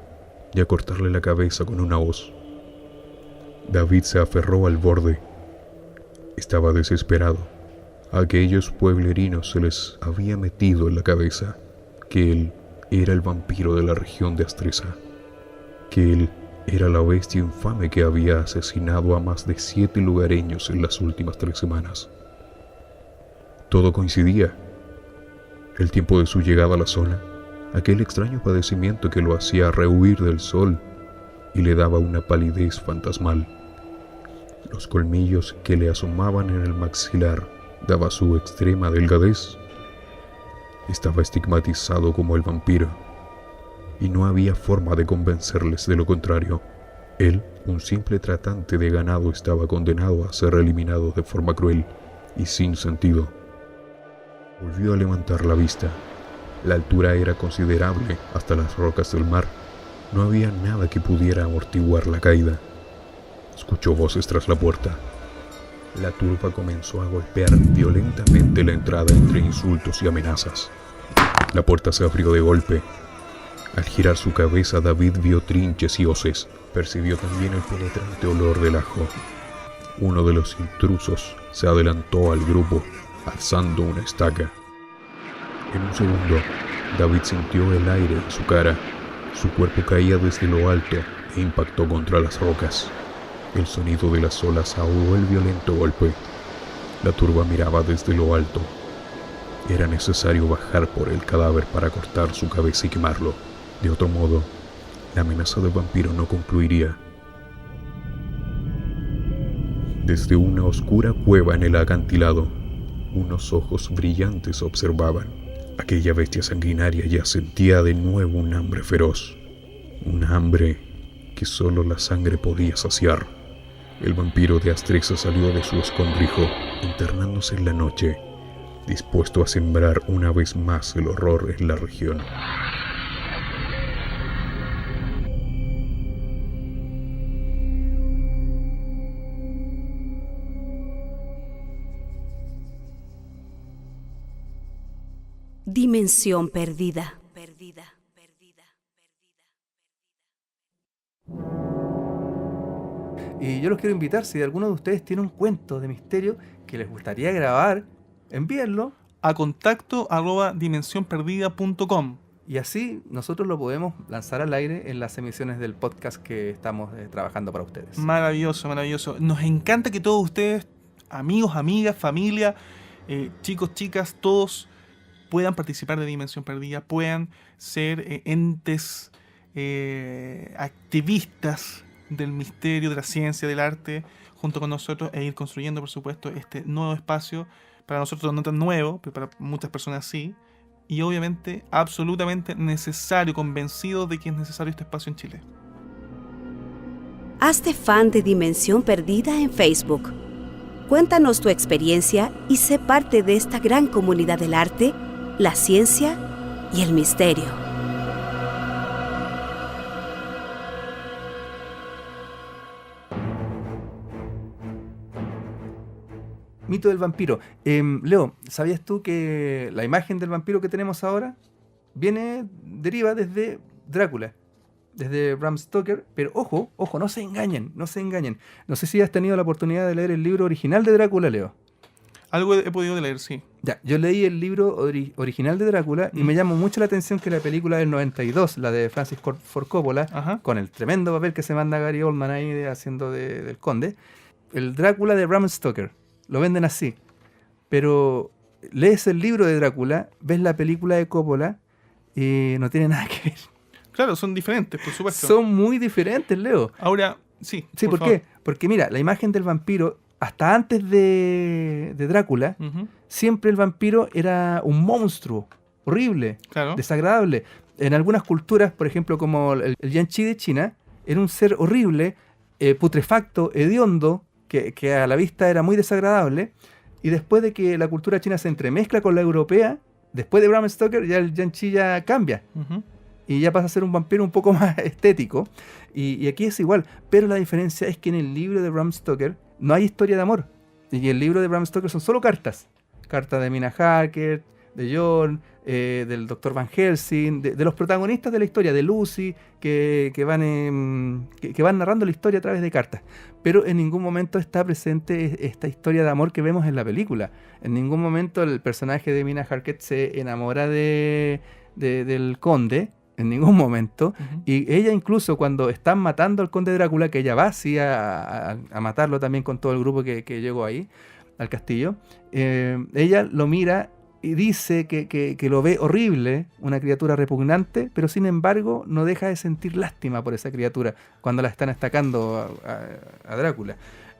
y a cortarle la cabeza con una hoz. David se aferró al borde. Estaba desesperado. A aquellos pueblerinos se les había metido en la cabeza que él era el vampiro de la región de Astreza, que él era la bestia infame que había asesinado a más de 7 lugareños en las últimas 3 semanas. Todo coincidía. El tiempo de su llegada a la zona, aquel extraño padecimiento que lo hacía rehuir del sol y le daba una palidez fantasmal. Los colmillos que le asomaban en el maxilar daba su extrema delgadez. Estaba estigmatizado como el vampiro, y no había forma de convencerles de lo contrario. Él, un simple tratante de ganado, estaba condenado a ser eliminado de forma cruel y sin sentido. Volvió a levantar la vista. La altura era considerable hasta las rocas del mar. No había nada que pudiera amortiguar la caída. Escuchó voces tras la puerta. La turba comenzó a golpear violentamente la entrada entre insultos y amenazas. La puerta se abrió de golpe. Al girar su cabeza, David vio trinches y hoces. Percibió también el penetrante olor del ajo. Uno de los intrusos se adelantó al grupo, alzando una estaca. En un segundo, David sintió el aire en su cara. Su cuerpo caía desde lo alto e impactó contra las rocas. El sonido de las olas ahogó el violento golpe. La turba miraba desde lo alto. Era necesario bajar por el cadáver para cortar su cabeza y quemarlo. De otro modo, la amenaza del vampiro no concluiría. Desde una oscura cueva en el acantilado, unos ojos brillantes observaban. Aquella bestia sanguinaria ya sentía de nuevo un hambre feroz. Un hambre que solo la sangre podía saciar. El vampiro de Astreza salió de su escondrijo, internándose en la noche, dispuesto a sembrar una vez más el horror en la región. Dimensión Perdida. Y yo los quiero invitar, si alguno de ustedes tiene un cuento de misterio que les gustaría grabar, envíenlo a contacto@dimensionperdida.com. y así nosotros lo podemos lanzar al aire en las emisiones del podcast que estamos trabajando para ustedes. Maravilloso, maravilloso. Nos encanta que todos ustedes, amigos, amigas, familia, chicos, chicas, todos puedan participar de Dimensión Perdida, puedan ser entes activistas del misterio, de la ciencia, del arte, junto con nosotros, e ir construyendo, por supuesto, este nuevo espacio, para nosotros no tan nuevo, pero para muchas personas sí, y obviamente absolutamente necesario, convencidos de que es necesario este espacio en Chile. Hazte fan de Dimensión Perdida en Facebook. Cuéntanos tu experiencia y sé parte de esta gran comunidad del arte, la ciencia y el misterio. Mito del vampiro. Leo, ¿sabías tú que la imagen del vampiro que tenemos ahora deriva desde Drácula? Desde Bram Stoker, pero ojo, no se engañen. No sé si has tenido la oportunidad de leer el libro original de Drácula, Leo. Algo he podido leer, sí. Ya, yo leí el libro original de Drácula y me llamó mucho la atención que la película del 92, la de Francis Ford Coppola, con el tremendo papel que se manda Gary Oldman ahí haciendo del conde, el Drácula de Bram Stoker, lo venden así. Pero lees el libro de Drácula, ves la película de Coppola y no tiene nada que ver. Claro, son diferentes, por supuesto. Son muy diferentes, Leo. Ahora, sí. Sí, ¿por qué? Porque mira, la imagen del vampiro, hasta antes de Drácula, siempre el vampiro era un monstruo, horrible, desagradable. En algunas culturas, por ejemplo, como el Yanqi de China, era un ser horrible, putrefacto, hediondo, que a la vista era muy desagradable. Y después de que la cultura china se entremezcla con la europea, después de Bram Stoker, ya el Yanqi ya cambia. Y ya pasa a ser un vampiro un poco más estético. Y aquí es igual. Pero la diferencia es que en el libro de Bram Stoker no hay historia de amor. Y el libro de Bram Stoker son solo cartas. Cartas de Mina Harker, de John, del Dr. Van Helsing, de los protagonistas de la historia, de Lucy, que van narrando la historia a través de cartas. Pero en ningún momento está presente esta historia de amor que vemos en la película. En ningún momento el personaje de Mina Harker se enamora del conde. En ningún momento. Y ella incluso cuando están matando al conde Drácula, que ella va así a matarlo también con todo el grupo que llegó ahí, al castillo, ella lo mira y dice que lo ve horrible, una criatura repugnante, pero sin embargo no deja de sentir lástima por esa criatura cuando la están atacando a Drácula.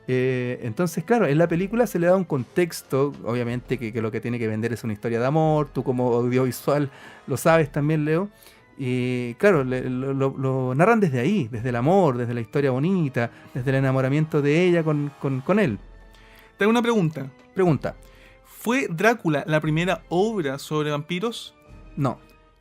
Entonces, claro, en la película se le da un contexto, obviamente que lo que tiene que vender es una historia de amor, tú como audiovisual lo sabes también, Leo. Y claro, lo narran desde ahí, desde el amor, desde la historia bonita, desde el enamoramiento de ella con él. Tengo una pregunta. Pregunta. ¿Fue Drácula la primera obra sobre vampiros? No.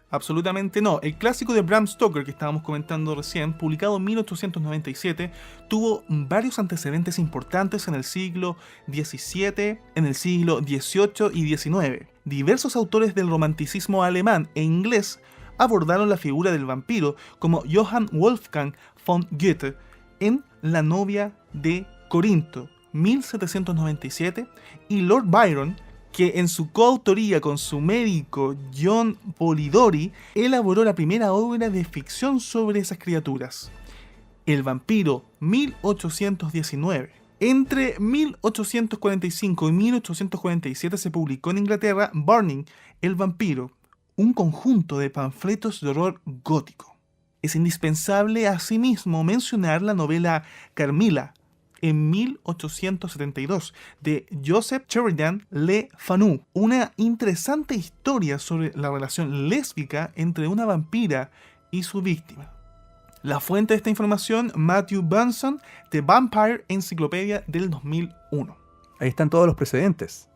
Absolutamente no. El clásico de Bram Stoker que estábamos comentando recién, publicado en 1897, tuvo varios antecedentes importantes en el siglo XVII, en el siglo XVIII y XIX. Diversos autores del romanticismo alemán e inglés abordaron la figura del vampiro, como Johann Wolfgang von Goethe en La novia de Corinto, 1797, y Lord Byron, que en su coautoría con su médico John Polidori, elaboró la primera obra de ficción sobre esas criaturas, El vampiro, 1819. Entre 1845 y 1847 se publicó en Inglaterra Burning, el vampiro, un conjunto de panfletos de horror gótico. Es indispensable asimismo mencionar la novela Carmilla, en 1872, de Joseph Sheridan Le Fanu, una interesante historia sobre la relación lésbica entre una vampira y su víctima. La fuente de esta información, Matthew Bunson, The Vampire Encyclopedia del 2001. Ahí están todos los precedentes.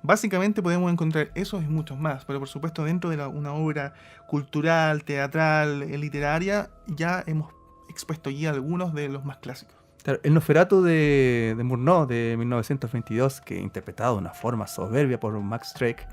Básicamente podemos encontrar esos y muchos más, pero por supuesto dentro de una obra cultural, teatral, literaria, ya hemos expuesto allí algunos de los más clásicos. Claro, el Nosferatu de Murnau de 1922, que interpretado de una forma soberbia por Max Schreck,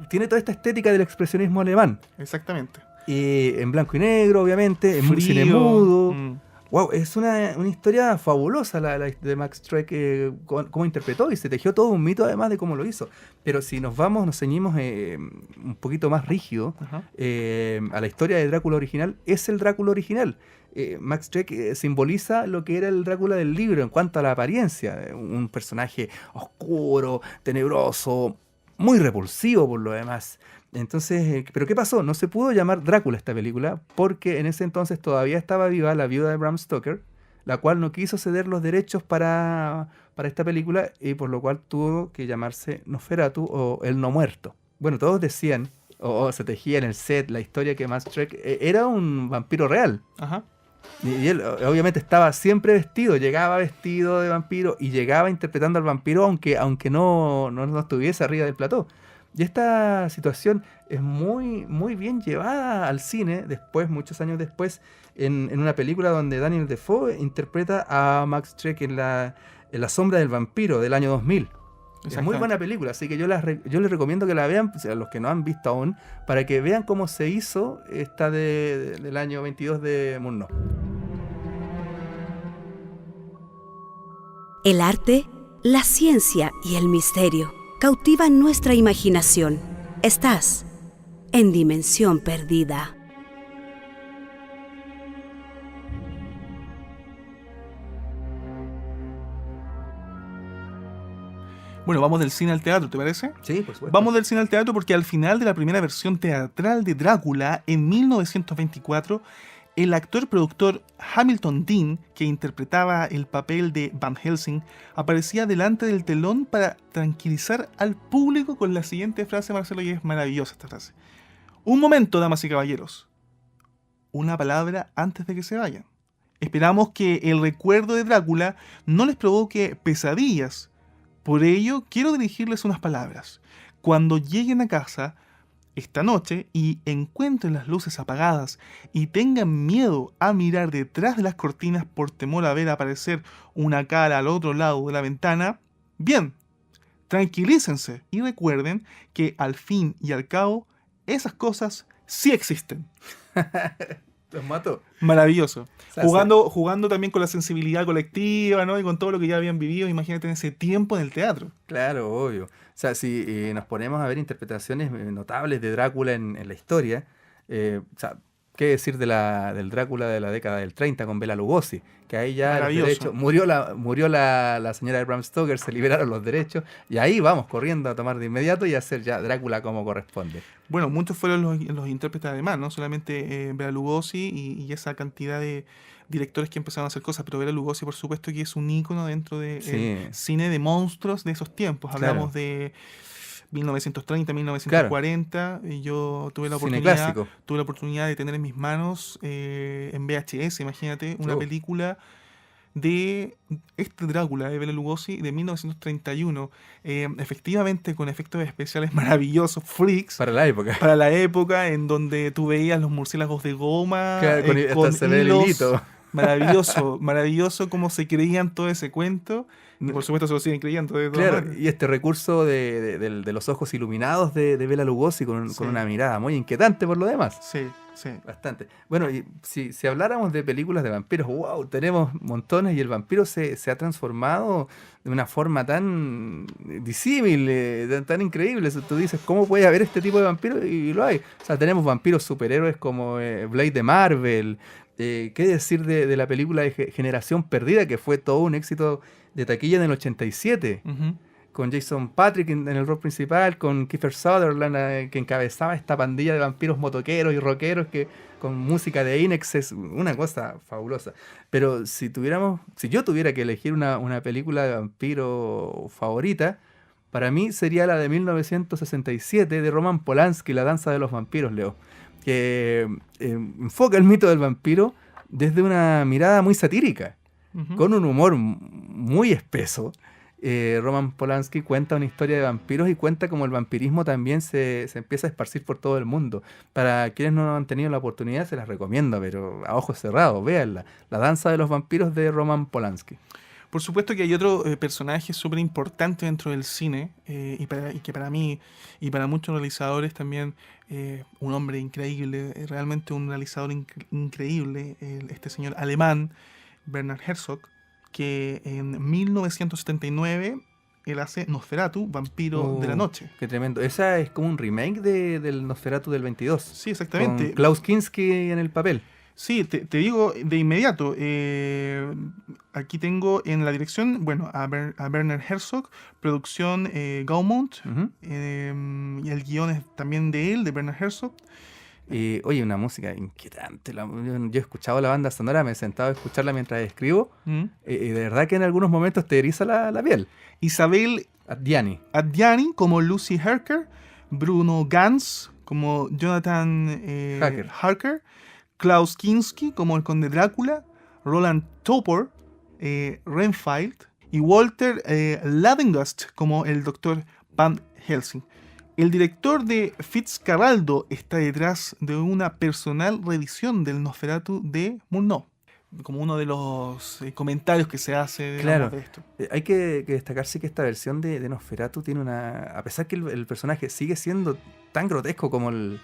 tiene toda esta estética del expresionismo alemán. Exactamente. Y en blanco y negro, obviamente, en cine mudo. Wow, es una historia fabulosa la de Max Schreck, cómo interpretó, y se tejió todo un mito además de cómo lo hizo. Pero si nos ceñimos un poquito más rígido a la historia de Drácula original, es el Drácula original. Max Schreck simboliza lo que era el Drácula del libro en cuanto a la apariencia. Un personaje oscuro, tenebroso, muy repulsivo por lo demás. Entonces, ¿pero qué pasó? No se pudo llamar Drácula esta película porque en ese entonces todavía estaba viva la viuda de Bram Stoker, la cual no quiso ceder los derechos para esta película y por lo cual tuvo que llamarse Nosferatu o El No Muerto. Bueno, todos decían, o se tejía en el set la historia que Max Schreck era un vampiro real. Y él obviamente estaba siempre vestido, llegaba vestido de vampiro y llegaba interpretando al vampiro aunque no estuviese arriba del plató. Y esta situación es muy, muy bien llevada al cine después, muchos años después, en una película donde Daniel Defoe interpreta a Max Schreck en La sombra del vampiro del año 2000. Es muy buena película, así que yo les recomiendo que la vean, a los que no han visto aún, para que vean cómo se hizo esta del año 22 de Murnau. El arte, la ciencia y el misterio cautivan nuestra imaginación. Estás en Dimensión Perdida. Bueno, vamos del cine al teatro, ¿te parece? Sí, por supuesto. Vamos del cine al teatro porque al final de la primera versión teatral de Drácula, en 1924, el actor-productor Hamilton Dean, que interpretaba el papel de Van Helsing, aparecía delante del telón para tranquilizar al público con la siguiente frase, Marcelo, y es maravillosa esta frase. Un momento, damas y caballeros. Una palabra antes de que se vayan. Esperamos que el recuerdo de Drácula no les provoque pesadillas. Por ello, quiero dirigirles unas palabras. Cuando lleguen a casa esta noche y encuentren las luces apagadas y tengan miedo a mirar detrás de las cortinas por temor a ver aparecer una cara al otro lado de la ventana, bien, tranquilícense y recuerden que al fin y al cabo esas cosas sí existen. Los mató. Maravilloso. Jugando también con la sensibilidad colectiva, ¿no? Y con todo lo que ya habían vivido, imagínate en ese tiempo en el teatro. Claro, obvio. O sea, si nos ponemos a ver interpretaciones notables de Drácula en la historia, o sea, ¿qué decir del Drácula de la década del 30 con Bela Lugosi? Que ahí ya los derechos, murió la señora de Bram Stoker, se liberaron los derechos, y ahí vamos corriendo a tomar de inmediato y hacer ya Drácula como corresponde. Bueno, muchos fueron los intérpretes además, no solamente Bela Lugosi y esa cantidad de directores que empezaron a hacer cosas, pero Bela Lugosi, por supuesto, que es un ícono dentro del cine de monstruos de esos tiempos. Hablamos de 1930, 1940, claro. Y yo tuve la oportunidad de tener en mis manos en VHS, imagínate, una película de este Drácula de Bela Lugosi de 1931, efectivamente con efectos especiales maravillosos, freaks, para la época, en donde tú veías los murciélagos de goma, claro, con hilos, maravilloso cómo se creían todo ese cuento. Y por supuesto se lo siguen creyendo. Claro, y este recurso de los ojos iluminados de Bela Lugosi con una mirada muy inquietante por lo demás. Sí. Bastante. Bueno, y si habláramos de películas de vampiros, wow, tenemos montones y el vampiro se ha transformado de una forma tan disímil, tan increíble. Tú dices, ¿cómo puede haber este tipo de vampiros? Y lo hay. O sea, tenemos vampiros superhéroes como Blade de Marvel. ¿Qué decir de la película de Generación Perdida, que fue todo un éxito de taquilla en el 87? Uh-huh. Con Jason Patric en el rol principal, con Kiefer Sutherland, que encabezaba esta pandilla de vampiros motoqueros y rockeros que con música de Inex es una cosa fabulosa. Pero si yo tuviera que elegir una película de vampiro favorita, para mí sería la de 1967 de Roman Polanski, La danza de los vampiros, Leo, que enfoca el mito del vampiro desde una mirada muy satírica, uh-huh, con un humor muy espeso. Roman Polanski cuenta una historia de vampiros y cuenta cómo el vampirismo también se empieza a esparcir por todo el mundo. Para quienes no han tenido la oportunidad, se las recomiendo, pero a ojos cerrados, véanla. La danza de los vampiros de Roman Polanski. Por supuesto que hay otro personaje súper importante dentro del cine, y que para mí y para muchos realizadores también, un hombre increíble, realmente un realizador increíble, este señor alemán, Werner Herzog, que en 1979 él hace Nosferatu, Vampiro de la Noche. Qué tremendo. Esa es como un remake del Nosferatu del 22. Sí, exactamente. Con Klaus Kinski en el papel. Sí, te digo de inmediato. Aquí tengo en la dirección, a Werner Herzog, producción Gaumont, uh-huh, y el guión es también de él, de Werner Herzog. Oye, una música inquietante. Yo he escuchado la banda sonora, me he sentado a escucharla mientras escribo, y de verdad que en algunos momentos te eriza la piel. Isabel Adjani como Lucy Harker, Bruno Ganz como Jonathan Harker, Klaus Kinski como el Conde Drácula, Roland Topor, Renfield y Walter Lavengust como el Dr. Van Helsing. El director de Fitzcarraldo está detrás de una personal revisión del Nosferatu de Murnau, como uno de los comentarios que se hace, digamos, de esto. Hay que destacarse que esta versión de Nosferatu tiene una... A pesar que el personaje sigue siendo tan grotesco como el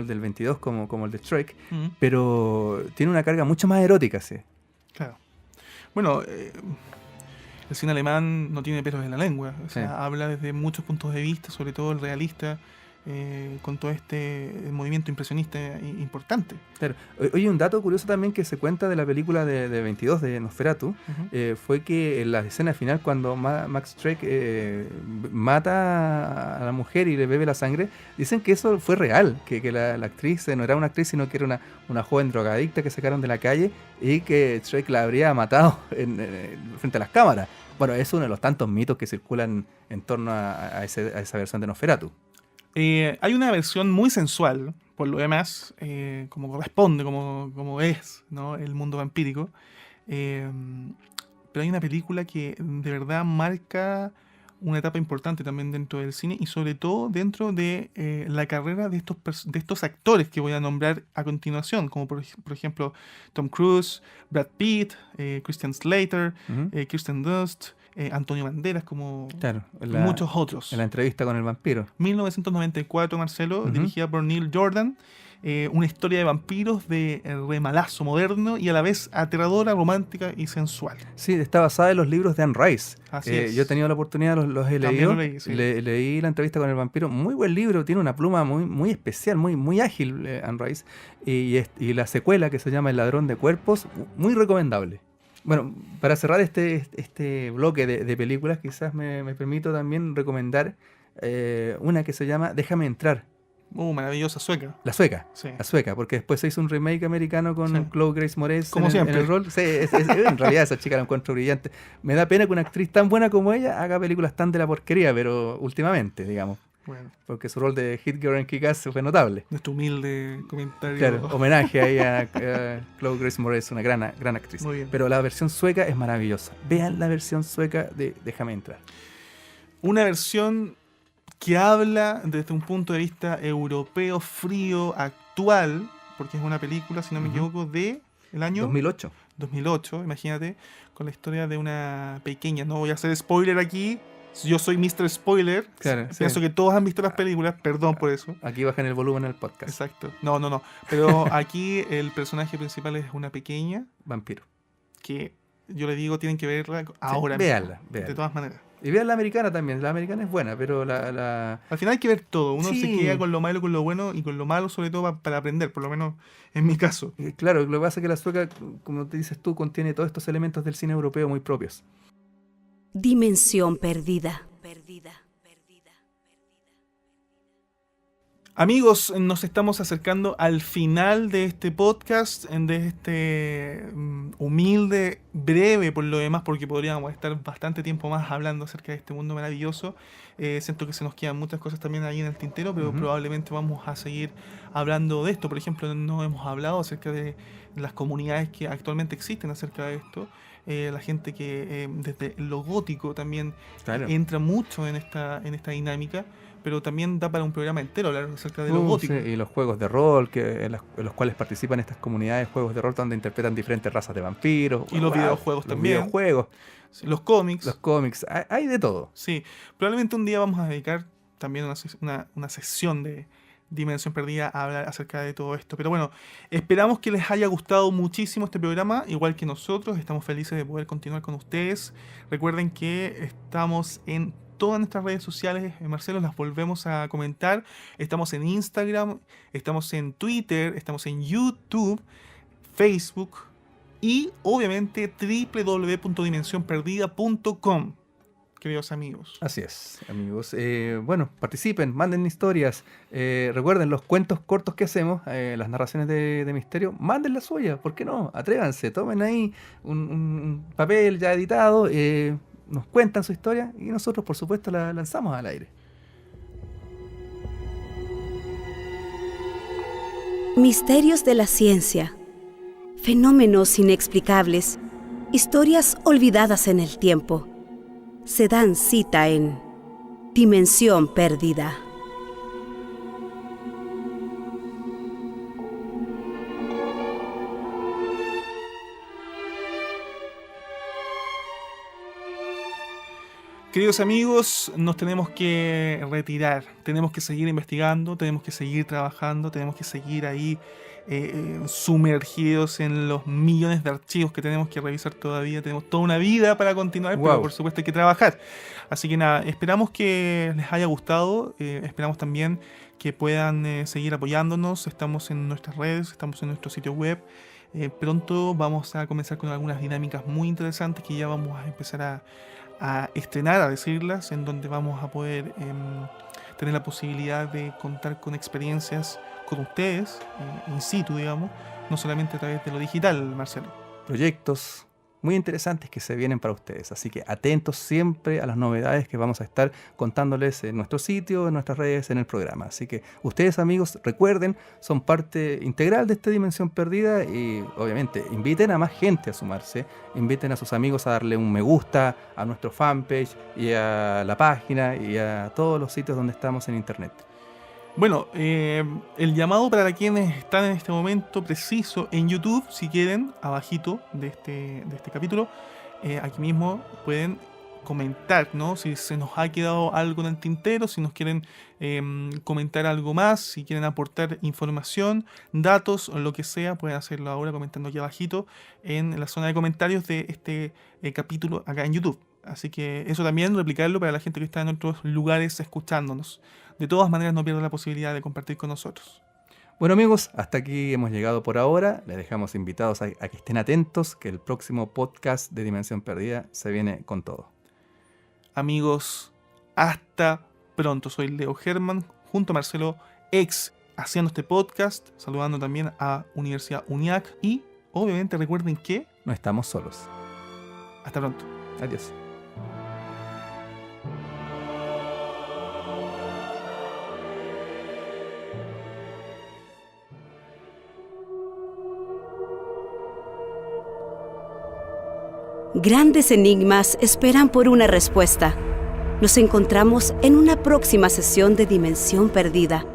del 22, como el de Shrek, pero tiene una carga mucho más erótica, sí. Claro. Bueno, el cine alemán no tiene pelos en la lengua. O sea, habla desde muchos puntos de vista, sobre todo el realista, con todo este movimiento impresionista importante. Claro. Oye, un dato curioso también que se cuenta de la película de 22 de Nosferatu, fue que en la escena final, cuando Max Schreck mata a la mujer y le bebe la sangre, dicen que eso fue real, que la actriz no era una actriz, sino que era una joven drogadicta que sacaron de la calle y que Schreck la habría matado frente a las cámaras. Bueno, es uno de los tantos mitos que circulan en torno a esa versión de Nosferatu. Hay una versión muy sensual, por lo demás, como corresponde, como es, ¿no?, el mundo vampírico. Pero hay una película que de verdad marca una etapa importante también dentro del cine y sobre todo dentro de la carrera de estos actores que voy a nombrar a continuación, como por ejemplo Tom Cruise, Brad Pitt, Christian Slater, Kirsten Dunst, Antonio Banderas, como muchos otros. En la entrevista con el vampiro. 1994, Marcelo, dirigida por Neil Jordan. Una historia de vampiros de remalazo moderno y a la vez aterradora, romántica y sensual. Sí, está basada en los libros de Anne Rice. Así es. Yo he tenido la oportunidad, los he leído. Leí la entrevista con el vampiro. Muy buen libro, tiene una pluma muy especial, muy ágil, Anne Rice. Y la secuela, que se llama El ladrón de cuerpos, muy recomendable. Bueno, para cerrar este bloque de películas, quizás me permito también recomendar una que se llama Déjame entrar. Maravillosa, sueca. La sueca, sí. La sueca, porque después se hizo un remake americano con Chloe Grace Moretz como siempre en el rol. Sí, en realidad esa chica la encuentro brillante. Me da pena que una actriz tan buena como ella haga películas tan de la porquería, pero últimamente, digamos. Bueno. Porque su rol de Hit Girl en Kick-Ass fue notable. Nuestro humilde comentario. Claro, homenaje ahí a Chloe Grace Moretz, una gran actriz. Muy bien. Pero la versión sueca es maravillosa. Vean la versión sueca de Déjame entrar. Una versión que habla desde un punto de vista europeo, frío, actual, porque es una película, si no me equivoco, de el año 2008. 2008, imagínate, con la historia de una pequeña, no voy a hacer spoiler aquí, yo soy Mr. Spoiler, claro, pienso que todos han visto las películas, perdón por eso. Aquí bajan el volumen del podcast. Exacto, no, pero aquí el personaje principal es una pequeña vampiro, que yo le digo tienen que verla ahora. Véanla. De todas maneras. Y vean la americana también. La americana es buena, pero al final hay que ver todo. Uno se queda con lo malo, con lo bueno y con lo malo, sobre todo para aprender, por lo menos en mi caso. Claro, lo que pasa es que la sueca, como te dices tú, contiene todos estos elementos del cine europeo muy propios. Dimensión perdida. Amigos, nos estamos acercando al final de este podcast, de este humilde, breve por lo demás, porque podríamos estar bastante tiempo más hablando acerca de este mundo maravilloso. Siento que se nos quedan muchas cosas también ahí en el tintero, pero probablemente vamos a seguir hablando de esto. Por ejemplo, no hemos hablado acerca de las comunidades que actualmente existen acerca de esto. La gente que desde lo gótico también entra mucho en esta dinámica. Pero también da para un programa entero hablar acerca de lo gótico. Sí, y los juegos de rol en los cuales participan estas comunidades, juegos de rol donde interpretan diferentes razas de vampiros. Y los videojuegos también. Los videojuegos. Sí, los cómics. Los cómics, hay de todo. Sí, probablemente un día vamos a dedicar también una sesión de Dimensión Perdida a hablar acerca de todo esto. Pero bueno, esperamos que les haya gustado muchísimo este programa, igual que nosotros. Estamos felices de poder continuar con ustedes. Recuerden que estamos en todas nuestras redes sociales, Marcelo, las volvemos a comentar. Estamos en Instagram, estamos en Twitter, estamos en YouTube, Facebook y obviamente www.dimensionperdida.com, queridos amigos. Así es, amigos. Bueno, participen, manden historias. Recuerden los cuentos cortos que hacemos, las narraciones de misterio, manden la suya, ¿por qué no? Atrévanse, tomen ahí un papel ya editado, nos cuentan su historia y nosotros, por supuesto, la lanzamos al aire. Misterios de la ciencia, fenómenos inexplicables, historias olvidadas en el tiempo, se dan cita en Dimensión Perdida. Queridos amigos, nos tenemos que retirar, tenemos que seguir investigando, tenemos que seguir trabajando, tenemos que seguir ahí sumergidos en los millones de archivos que tenemos que revisar todavía. Tenemos toda una vida para continuar, pero por supuesto hay que trabajar. Así que nada, esperamos que les haya gustado, esperamos también que puedan seguir apoyándonos. Estamos en nuestras redes, estamos en nuestro sitio web. Pronto vamos a comenzar con algunas dinámicas muy interesantes que ya vamos a empezar a estrenar, a decirlas, en donde vamos a poder tener la posibilidad de contar con experiencias con ustedes, in situ, digamos, no solamente a través de lo digital, Marcelo. Proyectos muy interesantes que se vienen para ustedes, así que atentos siempre a las novedades que vamos a estar contándoles en nuestro sitio, en nuestras redes, en el programa. Así que ustedes, amigos, recuerden, son parte integral de esta Dimensión Perdida y obviamente inviten a más gente a sumarse, inviten a sus amigos a darle un me gusta a nuestro fanpage y a la página y a todos los sitios donde estamos en internet. Bueno, el llamado para quienes están en este momento preciso en YouTube, si quieren, abajito de este capítulo, aquí mismo pueden comentar, ¿no? Si se nos ha quedado algo en el tintero, si nos quieren comentar algo más, si quieren aportar información, datos o lo que sea, pueden hacerlo ahora comentando aquí abajito en la zona de comentarios de este capítulo acá en YouTube. Así que eso también, replicarlo para la gente que está en otros lugares escuchándonos. De todas maneras, no pierdan la posibilidad de compartir con nosotros. Bueno, amigos, hasta aquí hemos llegado por ahora. Les dejamos invitados a que estén atentos, que el próximo podcast de Dimensión Perdida se viene con todo. Amigos, hasta pronto. Soy Leo Germán, junto a Marcelo X, haciendo este podcast, saludando también a Universidad UNIAC. Y, obviamente, recuerden que no estamos solos. Hasta pronto. Adiós. Grandes enigmas esperan por una respuesta. Nos encontramos en una próxima sesión de Dimensión Perdida.